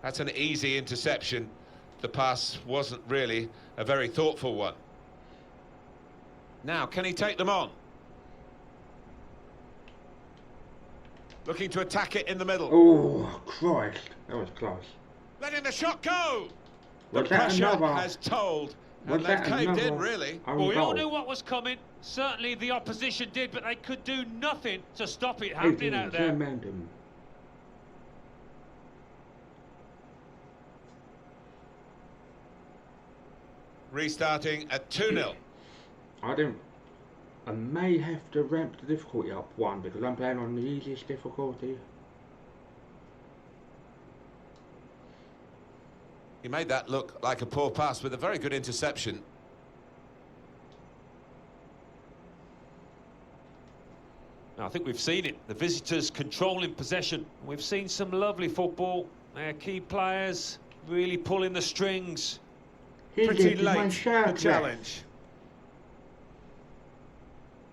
That's an easy interception. The pass wasn't really a very thoughtful one. Now, can he take them on? Looking to attack it in the middle. Oh, Christ. That was close. Letting the shot go. The Was that pressure another? has told. And Was they've that caved in, another really. Well, we all goal? knew what was coming. Certainly the opposition did, but they could do nothing to stop it happening out there. Random. Restarting at 2-0. I may have to ramp the difficulty up one because I'm playing on the easiest difficulty. He made that look like a poor pass with a very good interception. I think we've seen it. The visitors controlling possession. We've seen some lovely football. Their key players really pulling the strings. Pretty late, the challenge.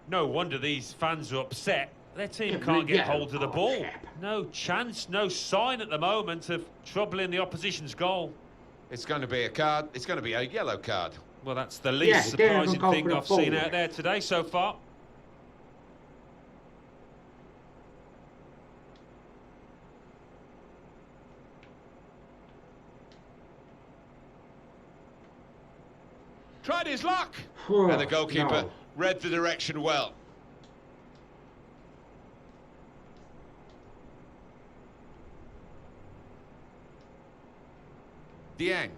No wonder these fans are upset. Their team can't get hold of the ball. No chance, no sign at the moment of troubling the opposition's goal. It's going to be a card. It's going to be a yellow card. Well, that's the least surprising thing I've seen out there today so far. Tried his luck. And the goalkeeper read the direction well. Dieng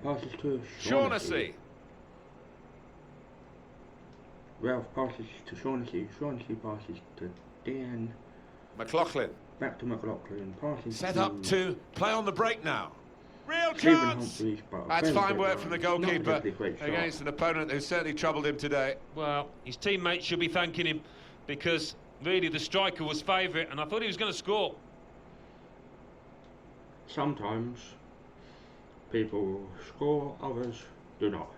passes to Shaughnessy. Ralph passes to Shaughnessy. Shaughnessy passes to Dieng. McLaughlin. Back to McLaughlin. Passes Set up to play on the break now. Real chance! That's fine work from the goalkeeper against an opponent who certainly troubled him today. Well, his teammates should be thanking him because really the striker was favourite and I thought he was going to score. Sometimes people score, others do not.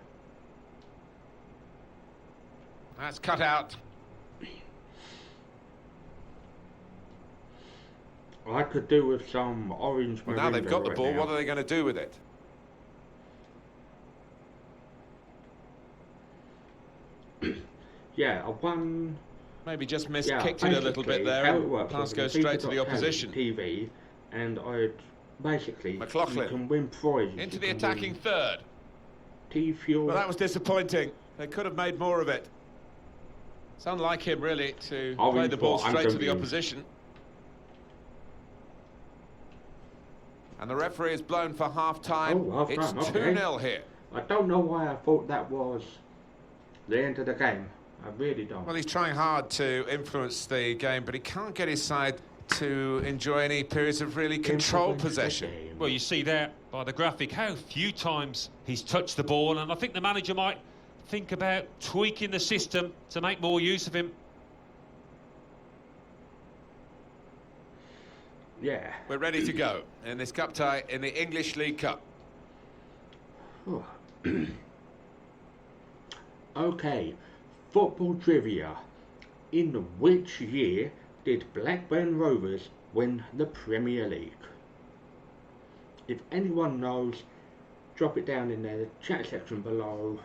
That's cut out. I could do with some orange. Well, now they've got the ball, what are they going to do with it? Yeah, one. Maybe just kicked it a little bit there. And pass goes straight to the opposition. TV, and I'd basically McLaughlin you can win prizes into the attacking third. T-Fuel. Well, that was disappointing. They could have made more of it. It's unlike him, really, to play the ball straight to the opposition. And the referee is blown for half-time. It's 2-0 here. I don't know why I thought that was the end of the game. I really don't. Well, he's trying hard to influence the game, but he can't get his side to enjoy any periods of really controlled possession. Well, you see there by the graphic how few times he's touched the ball, and I think the manager might think about tweaking the system to make more use of him. Yeah. We're ready to go in this cup tie in the English League Cup. Okay, football trivia. In which year did Blackburn Rovers win the Premier League? If anyone knows, drop it down in the chat section below.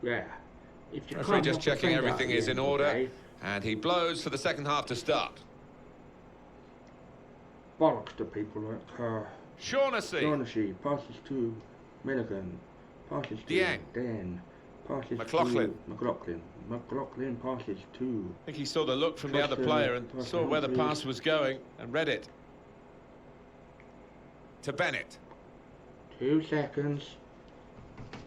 Yeah. If you Referee just checking everything is in order, and he blows for the second half to start. Bollocks to people like Shaughnessy. Shaughnessy passes to Milligan, passes to Dieng, passes McLaughlin. to McLaughlin. McLaughlin passes to. I think he saw the look from the other player and saw where the pass was going and read it. To Bennett. 2 seconds.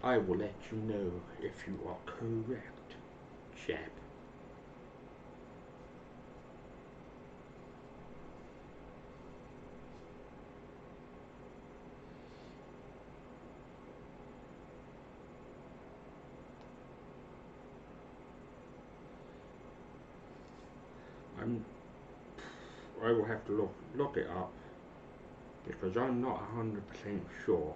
I will let you know if you are correct, chap. I will have to look it up because I'm not 100% sure.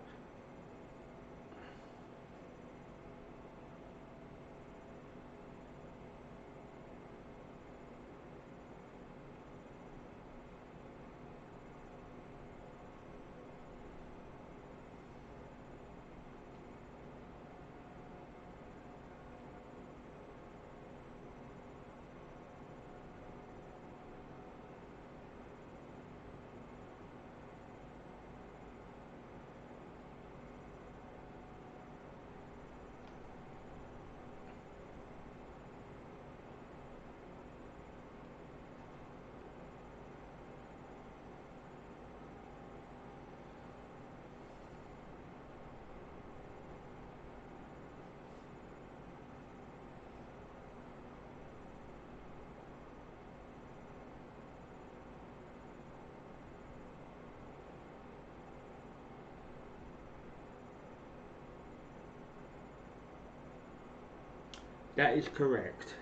That is correct.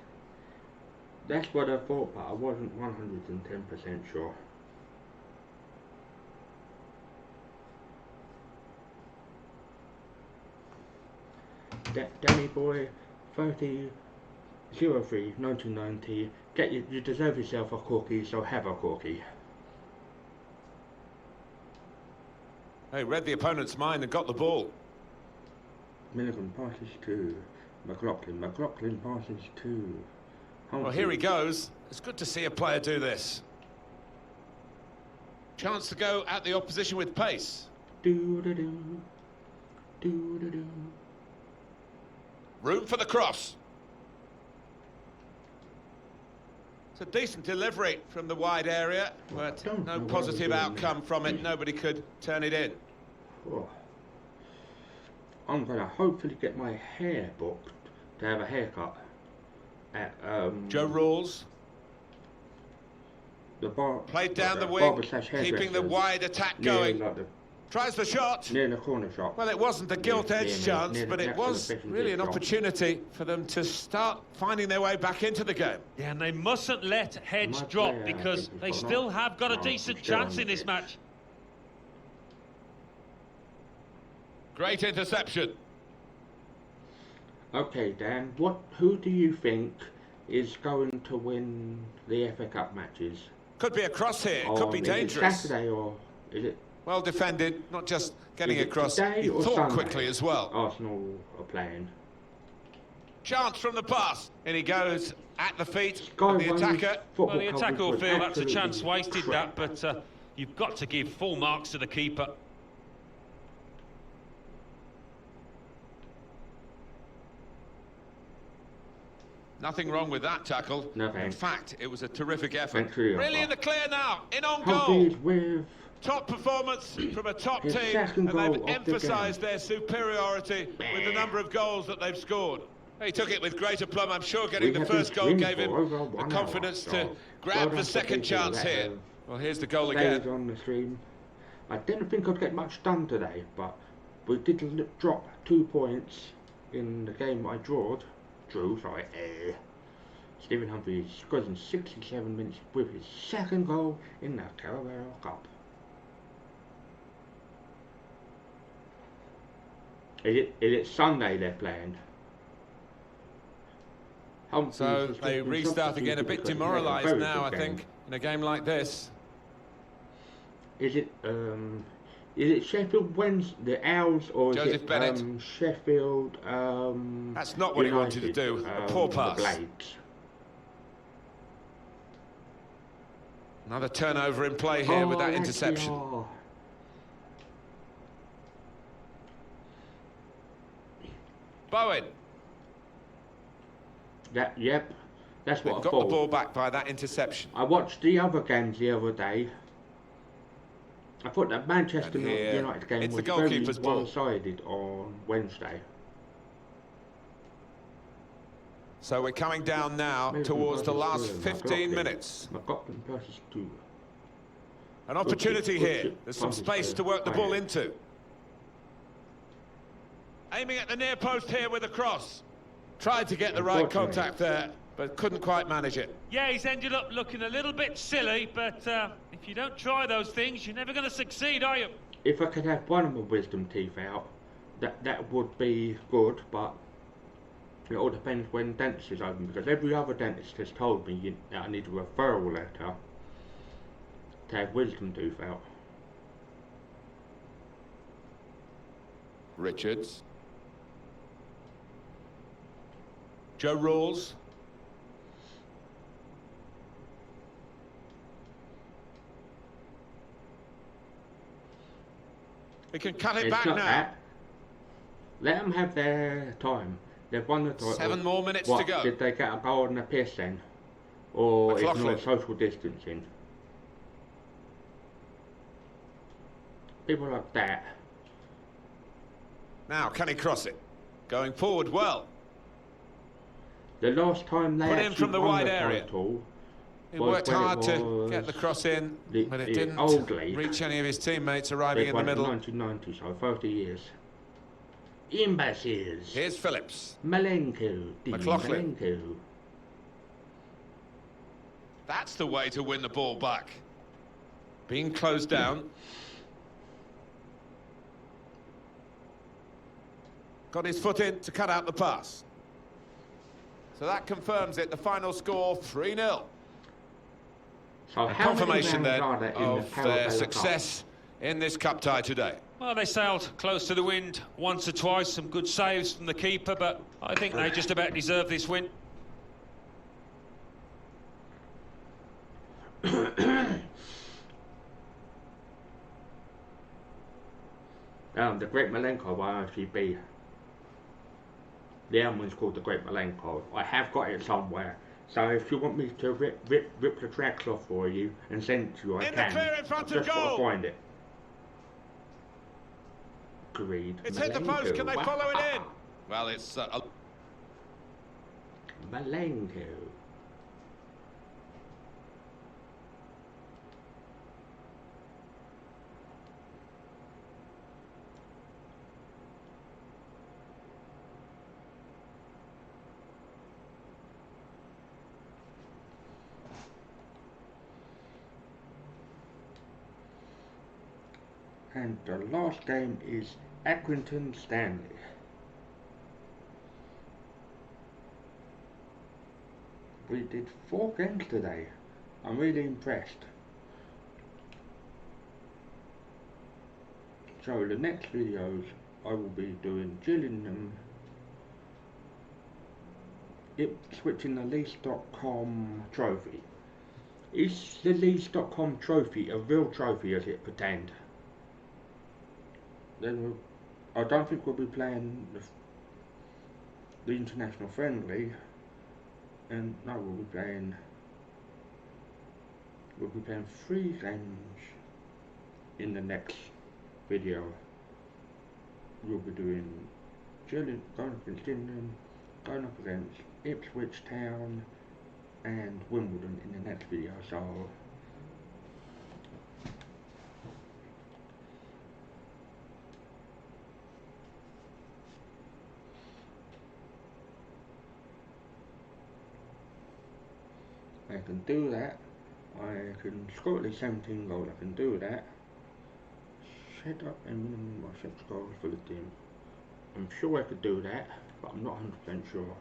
That's what I thought, but I wasn't 110% sure. Danny Boy, 30, 03, 1990. You deserve yourself a corky, so have a corky. They read the opponent's mind and got the ball. Milligan passes to McLaughlin. McLaughlin passes to Humphrey. Well, here he goes. It's good to see a player do this. Chance to go at the opposition with pace. Do-da-do. Do-da-do. Room for the cross. It's a decent delivery from the wide area, but no positive outcome from it. Nobody could turn it in. Oh. I'm going to hopefully get my hair booked to have a haircut at Joe Rawls. The bar. Played down the wing, keeping the wide attack going. Like tries the shot. Near the corner shot. Well, it wasn't a gilt-edged chance, but it was really an opportunity for them to start finding their way back into the game. Yeah, and they mustn't let heads drop because they still have got a decent chance in this match. Great interception. Okay, Dan, who do you think is going to win the FA Cup matches? Could be a cross here, could be dangerous. Is it Saturday or is it? Well defended, not just getting across, he thought Sunday? Quickly as well. Arsenal are playing. Chance from the pass, and he goes at the feet of the attacker. Well, the attacker will feel that's a chance wasted, but you've got to give full marks to the keeper. Nothing wrong with that tackle. Nothing. In fact, it was a terrific effort. Really in the clear now, in on goal. With top performance from a top team, and they've emphasised their superiority with the number of goals that they've scored. He took it with great aplomb. I'm sure getting the first goal gave him the confidence to grab the second chance here. Well, here's the goal again. On the stream. I didn't think I'd get much done today, but we did drop 2 points in the game I drew. Stephen Humphrey scores in 67 minutes with his second goal in the Carabao Cup. Is it Sunday they're playing? So they restart again, a bit demoralised now, I think, in a game like this. Is it Sheffield Wednesday, the Owls, or Joseph is it Bennett. Sheffield? That's not what United, he wanted to do. A poor pass. The Blades. Another turnover in play here with that interception. Bowen. Yep, that's what I thought. Got the ball back by that interception. I watched the other games the other day. I thought that Manchester United game was very one-sided on Wednesday. So we're coming down now towards the last 15 minutes. An opportunity here. There's some space to work the ball into. Aiming at the near post here with a cross. Tried to get the right contact there, but couldn't quite manage it. Yeah, he's ended up looking a little bit silly, but if you don't try those things, you're never going to succeed, are you? If I could have one of my wisdom teeth out, that would be good, but it all depends when dentist is open, because every other dentist has told me that I need a referral letter to have wisdom tooth out. Richards. Joe Rawls. He can cut it back now. That. Let them have their time. They've won the title. 7 more minutes to go. Did they get a goal and a piss then? Or ignore social distancing? People like that. Now, can he cross it? Going forward well. The last time they put in from the wide area. Title, he worked hard to get the cross in, but it didn't reach any of his teammates arriving in the middle. 1990, so 30 years. Imbeciles. Here's Phillips. Malenko. McLaughlin. Malenko. That's the way to win the ball back. Being closed down. Got his foot in to cut out the pass. So that confirms it. The final score, 3-0. So a confirmation then of their success in this cup tie today. Well, they sailed close to the wind once or twice, some good saves from the keeper, but I think they just about deserve this win. The Great Malenko by IFCB. The album's called The Great Malenko. I have got it somewhere. So if you want me to rip the tracks off for you and send it to you, I can. The clear in front of goal. Find it. Agreed. It's hit the post. Can they follow it in? Well, it's Malenko. And the last game is Accrington Stanley. We did 4 games today. I'm really impressed. So the next videos I will be doing Gillingham, switching the Leeds.com trophy. Is the Leeds.com trophy a real trophy, as it pretend? Then I don't think we'll be playing the international friendly, and no, we'll be playing 3 games in the next video. We'll be doing going up against Gillingham, going up against Ipswich Town and Wimbledon in the next video, so I can do that. I can score at least 17 goals. I can do that. Set up a minimum of 6 goals for the team. I'm sure I could do that, but I'm not 100% sure.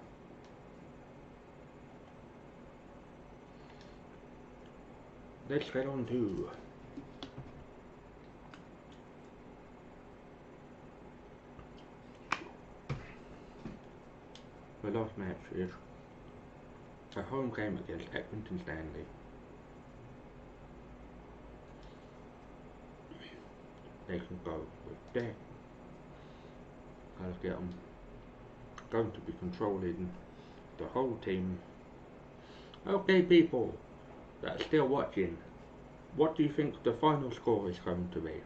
Let's get on to the last match is a home game against Accrington Stanley. They can go with that. I'll get them going to be controlling the whole team. Okay, people that are still watching, what do you think the final score is going to be?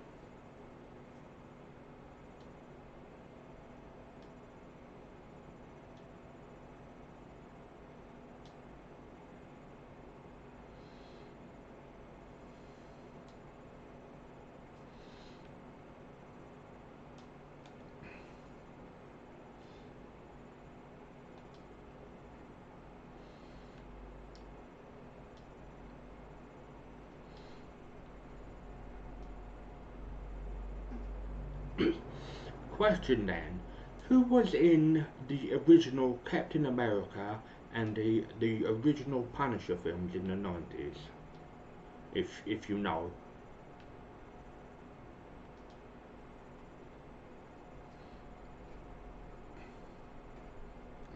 Question then, who was in the original Captain America and the original Punisher films in the 90s? If you know.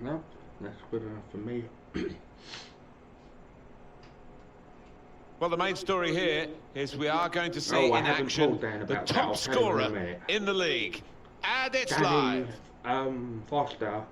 No, that's good enough for me. Well, the main story here is we are going to see in action the top scorer in the league. And it's live. Foster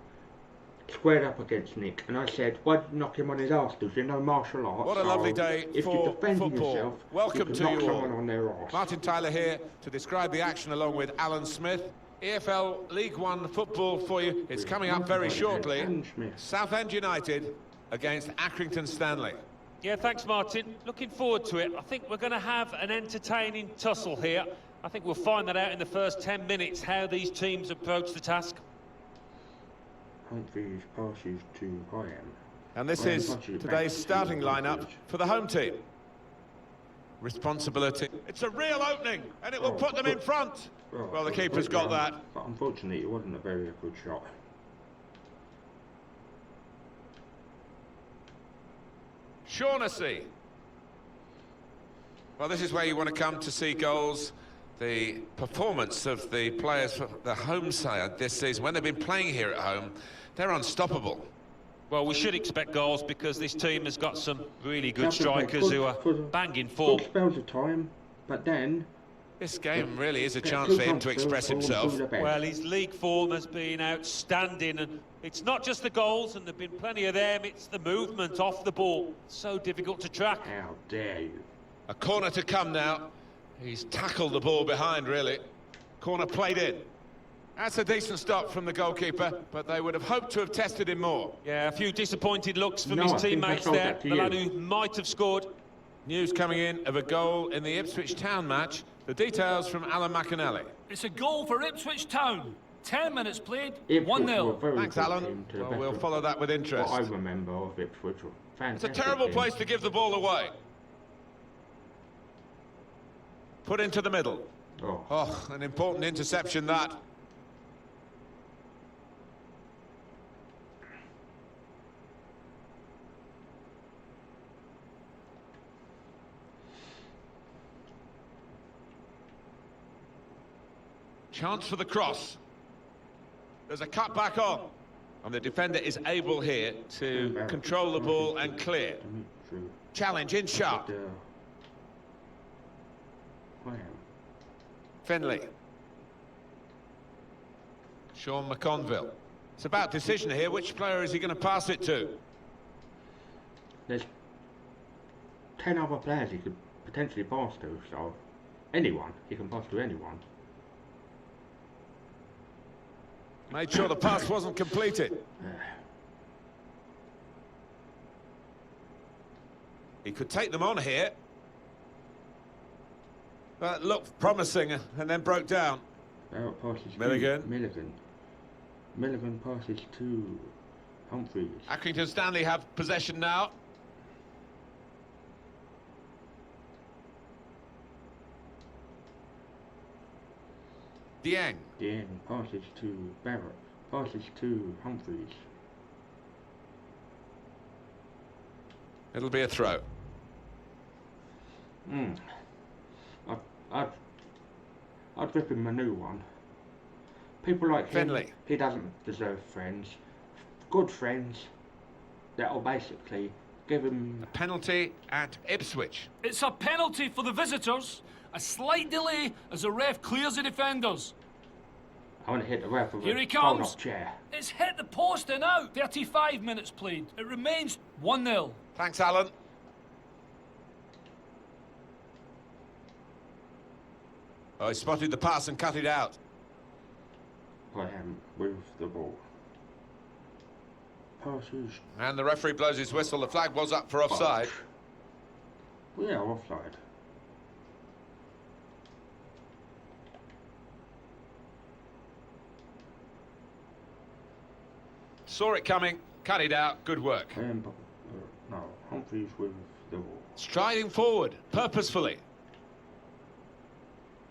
squared up against Nick, and I said, why did you knock him on his arse? Does you know martial arts? What a lovely day for football. Yourself, welcome to you all. On their arse. Martin Tyler here to describe the action along with Alan Smith. EFL League One football for you. It's coming up very shortly. Southend United against Accrington Stanley. Yeah, thanks, Martin. Looking forward to it. I think we're going to have an entertaining tussle here. I think we'll find that out in the first 10 minutes, how these teams approach the task. Humphreys passes to Graham. And this is today's starting lineup for the home team. Responsibility. It's a real opening, and it will put them in front. Well, the keeper's got that. But unfortunately, it wasn't a very good shot. Shaughnessy. Well, this is where you want to come to see goals. The performance of the players for the home side this season, when they've been playing here at home, they're unstoppable. Well, we should expect goals because this team has got some really good strikers who are banging form. Spells of time, but then this game really is a chance for him to express himself. Well, his league form has been outstanding, and it's not just the goals, and there've been plenty of them, it's the movement off the ball. So difficult to track. How dare you? A corner to come now. He's tackled the ball behind, really. Corner played in. That's a decent stop from the goalkeeper, but they would have hoped to have tested him more. Yeah, a few disappointed looks from his teammates there. The lad who might have scored. News coming in of a goal in the Ipswich Town match. The details from Alan McAnally. It's a goal for Ipswich Town. 10 minutes played, 1-0. Thanks, Alan. Well, we'll follow that with interest. What I remember of Ipswich. It's a terrible place to give the ball away. Put into the middle. Oh, an important interception, that. Chance for the cross. There's a cut back on. And the defender is able here to control the ball and clear. Challenge in sharp. Finley. Sean McConville. It's about decision here. Which player is he going to pass it to? There's 10 other players he could potentially pass to, so anyone, he can pass to anyone. Made sure the pass wasn't completed. He could take them on here. But looked promising and then broke down. Milligan. Milligan passes to Humphreys. Accrington Stanley have possession now. Dieng passes to Barrett. Passes to Humphreys. It'll be a throw. I'd rip him a new one. People like Finley. him, he doesn't deserve friends. Good friends that'll basically give him a penalty at Ipswich. It's a penalty for the visitors. A slight delay as the ref clears the defenders. I want to hit the ref with Here a he comes. chair. It's hit the post and out. 35 minutes played. It remains 1-0. Thanks, Alan. Oh, he spotted the pass and cut it out. Play him with the ball. Passes. And the referee blows his whistle. The flag was up for offside. Yeah, offside. Saw it coming, cut it out. Good work. No, Humphreys with the ball. Striding forward, purposefully.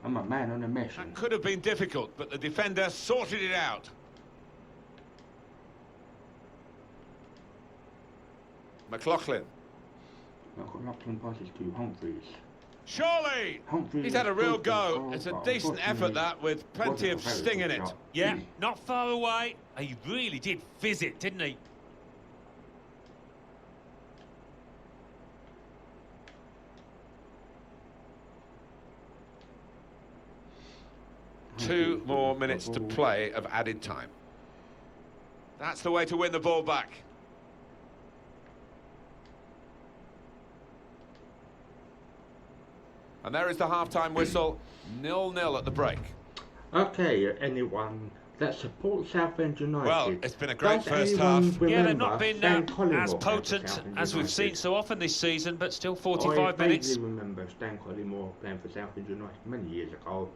I'm a man on a mission. That could have been difficult, but the defender sorted it out. McLaughlin. McLaughlin passes to Humphreys. Surely! Humphreys He's had a real go. It's a decent effort, that, with plenty of sting in it. Yeah, not far away. He really did fizz it, didn't he? Two more minutes to play of added time. That's the way to win the ball back. And there is the half-time whistle, 0-0 at the break. Okay, anyone that supports Southend United. Well, it's been a great first half. Yeah, they've not been as potent as we've seen so often this season, but still 45 minutes. I remember Stan Collymore playing for Southend United many years ago.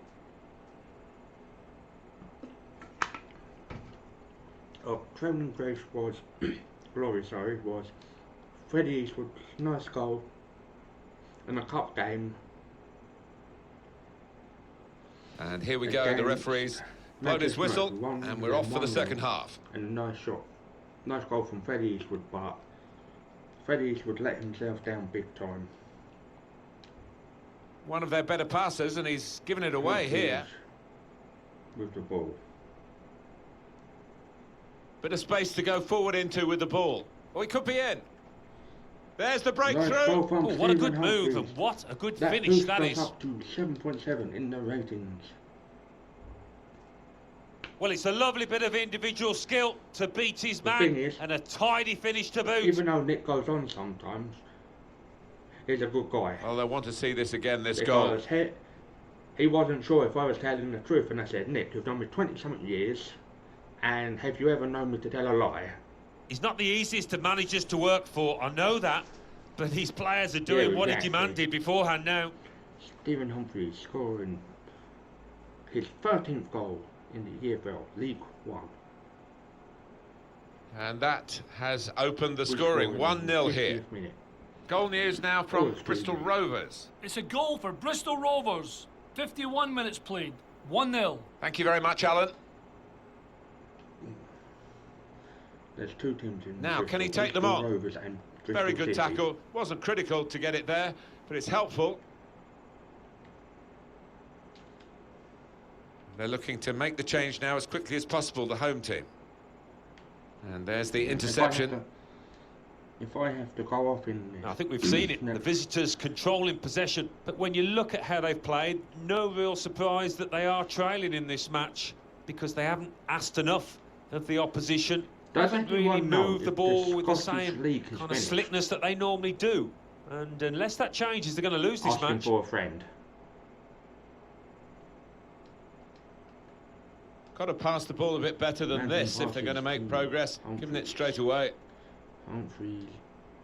Training grace was was Freddie Eastwood's nice goal in a cup game. And here we go, the referee's blown his whistle, and we're off for the second half. And a nice shot, nice goal from Freddie Eastwood, but Freddie Eastwood let himself down big time. One of their better passers, and he's given it away here. With the ball. Bit of space to go forward into with the ball. Oh, he could be in. There's the breakthrough. Nice oh, what a good move, and what a good finish that is. Up to 7.7 in the ratings. Well, it's a lovely bit of individual skill to beat his man, and a tidy finish to boot. Even though Nick goes on sometimes, he's a good guy. Well, they want to see this again, this goal. He wasn't sure if I was telling the truth, and I said, Nick, you've done me 20-something years, and have you ever known me to tell a lie? He's not the easiest of managers to work for, I know that, but these players are doing what he demanded beforehand now. Stephen Humphreys scoring his 13th goal in the EFL League One. And that has opened the scoring, 1-0 here. Goal news now from Bristol Rovers. It's a goal for Bristol Rovers. 51 minutes played, 1-0. Thank you very much, Alan. There's two teams in now, can he take them on? Rovers and very good tackle. Wasn't critical to get it there, but it's helpful. They're looking to make the change now as quickly as possible, the home team. And there's the interception. If I have to go off in... I think we've seen it, the visitors controlling possession, but when you look at how they've played, no real surprise that they are trailing in this match, because they haven't asked enough of the opposition. Doesn't really move the ball with the same kind of slickness that they normally do. And unless that changes, they're going to lose this match. Asking for a friend. Got to pass the ball a bit better than this if they're going to make progress. Giving it straight away.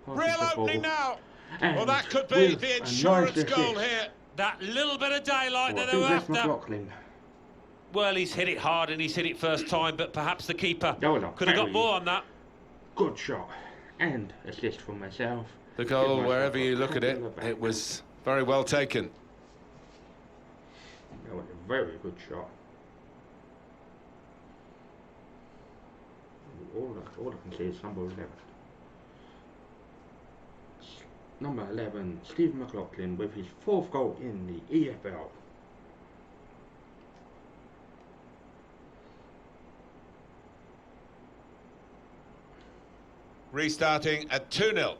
Real opening now. Well, that could be the insurance goal here. That little bit of daylight that they were after. Well, he's hit it hard and he's hit it first time, but perhaps the keeper could have got more on that. Good shot. And assist for myself. The goal, wherever you look at it, it was very well taken. That was a very good shot. All I can say is number 11. Number 11, Stephen McLaughlin with his 4th goal in the EFL. Restarting at 2-0.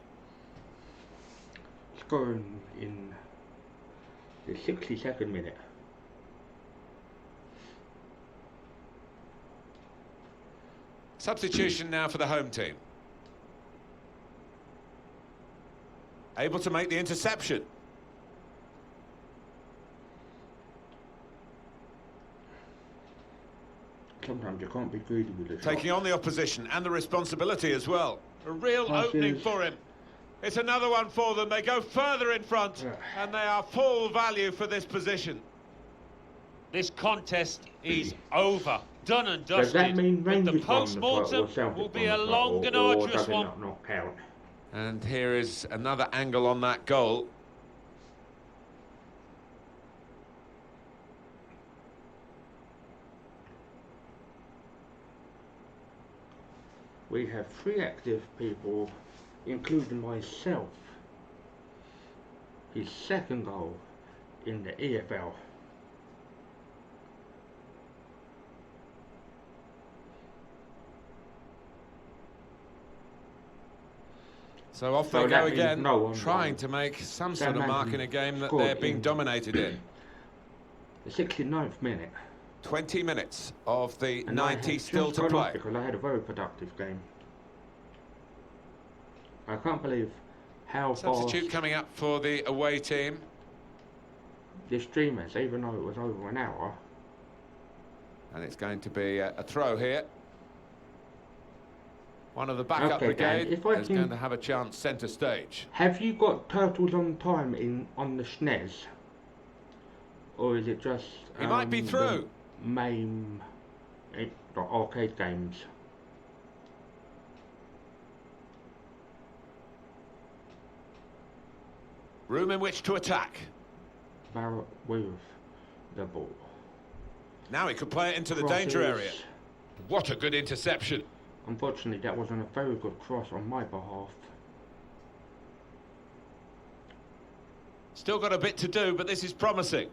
Scoring in the 62nd minute. Substitution now for the home team. Able to make the interception. Sometimes you can't be greedy with it. Taking on the opposition and the responsibility as well. A real opening for him. It's another one for them. They go further in front and they are full value for this position. This contest is over. Done and dusted. Does that mean but the post-mortem will be a long and arduous one. And here is another angle on that goal. We have 3 active people, including myself. His second goal in the EFL. So off they go again, trying to make some sort of mark in a game that they're being dominated in. The 69th minute. 20 minutes of the 90 still to play. Because I had a very productive game. I can't believe how Substitute coming up for the away team. This stream is, even though it was over an hour. And it's going to be a throw here. One of the backup brigade is going to have a chance centre stage. Have you got Turtles on Time on the SNES? Or is it just he might be through. MAME arcade games? Room in which to attack. Barrett with the ball. Now he could play it into the danger area. What a good interception. Unfortunately, that wasn't a very good cross on my behalf. Still got a bit to do, but this is promising.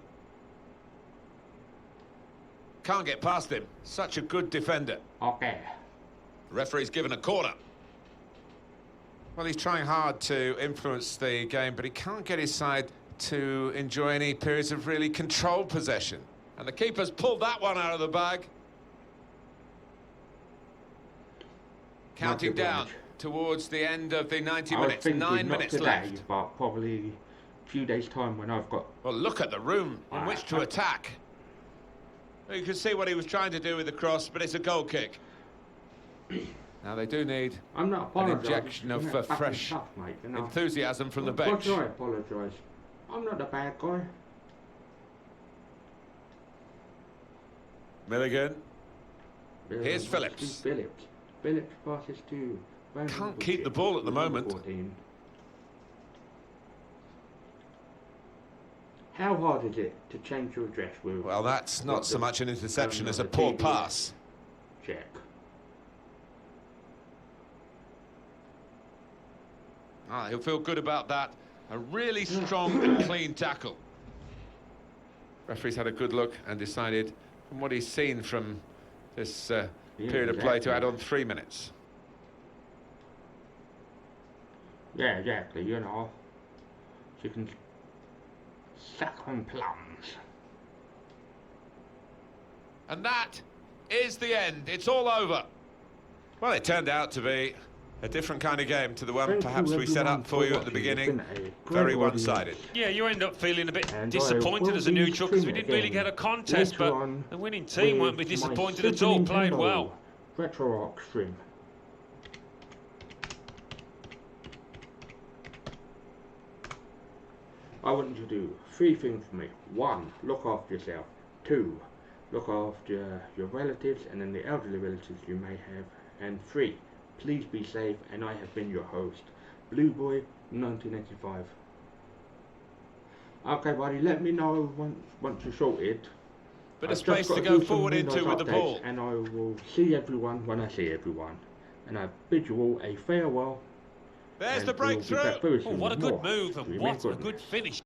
Can't get past him. Such a good defender. Okay. The referee's given a corner. Well, he's trying hard to influence the game, but he can't get his side to enjoy any periods of really controlled possession. And the keeper's pulled that one out of the bag. Counting down towards the end of the 90 minutes. 9 minutes left. But probably a few days' time when I've got... Well, look at the room in which to attack. You can see what he was trying to do with the cross, but it's a goal kick. Now they do need an injection of fresh enthusiasm from the bench. I apologise. I'm not a bad guy. Milligan. Here's Phillips. Phillips passes to... Can't keep the ball at the moment. 14. How hard is it to change your dress with... Well, that's not so much an interception as a poor pass. Check. He'll feel good about that. A really strong and clean tackle. Referee's had a good look and decided, from what he's seen from this period of play, to add on 3 minutes. Yeah, exactly, you know. You can suck on plums. And that is the end. It's all over. Well, it turned out to be a different kind of game to the one perhaps we set up for you at the beginning. Very one-sided. Yeah, you end up feeling a bit disappointed as a neutral because we didn't really get a contest, but the winning team won't be disappointed at all. Played well. RetroArch stream. I want you to do 3 things for me. 1, look after yourself. 2, look after your relatives and then the elderly relatives you may have. And 3, please be safe, and I have been your host, Blue Boy 1985. Okay, buddy, let me know once you're sorted. Bit of space to go forward into with the ball. And I will see everyone when I see everyone. And I bid you all a farewell. There's the breakthrough. Oh, what a good move and what a good finish.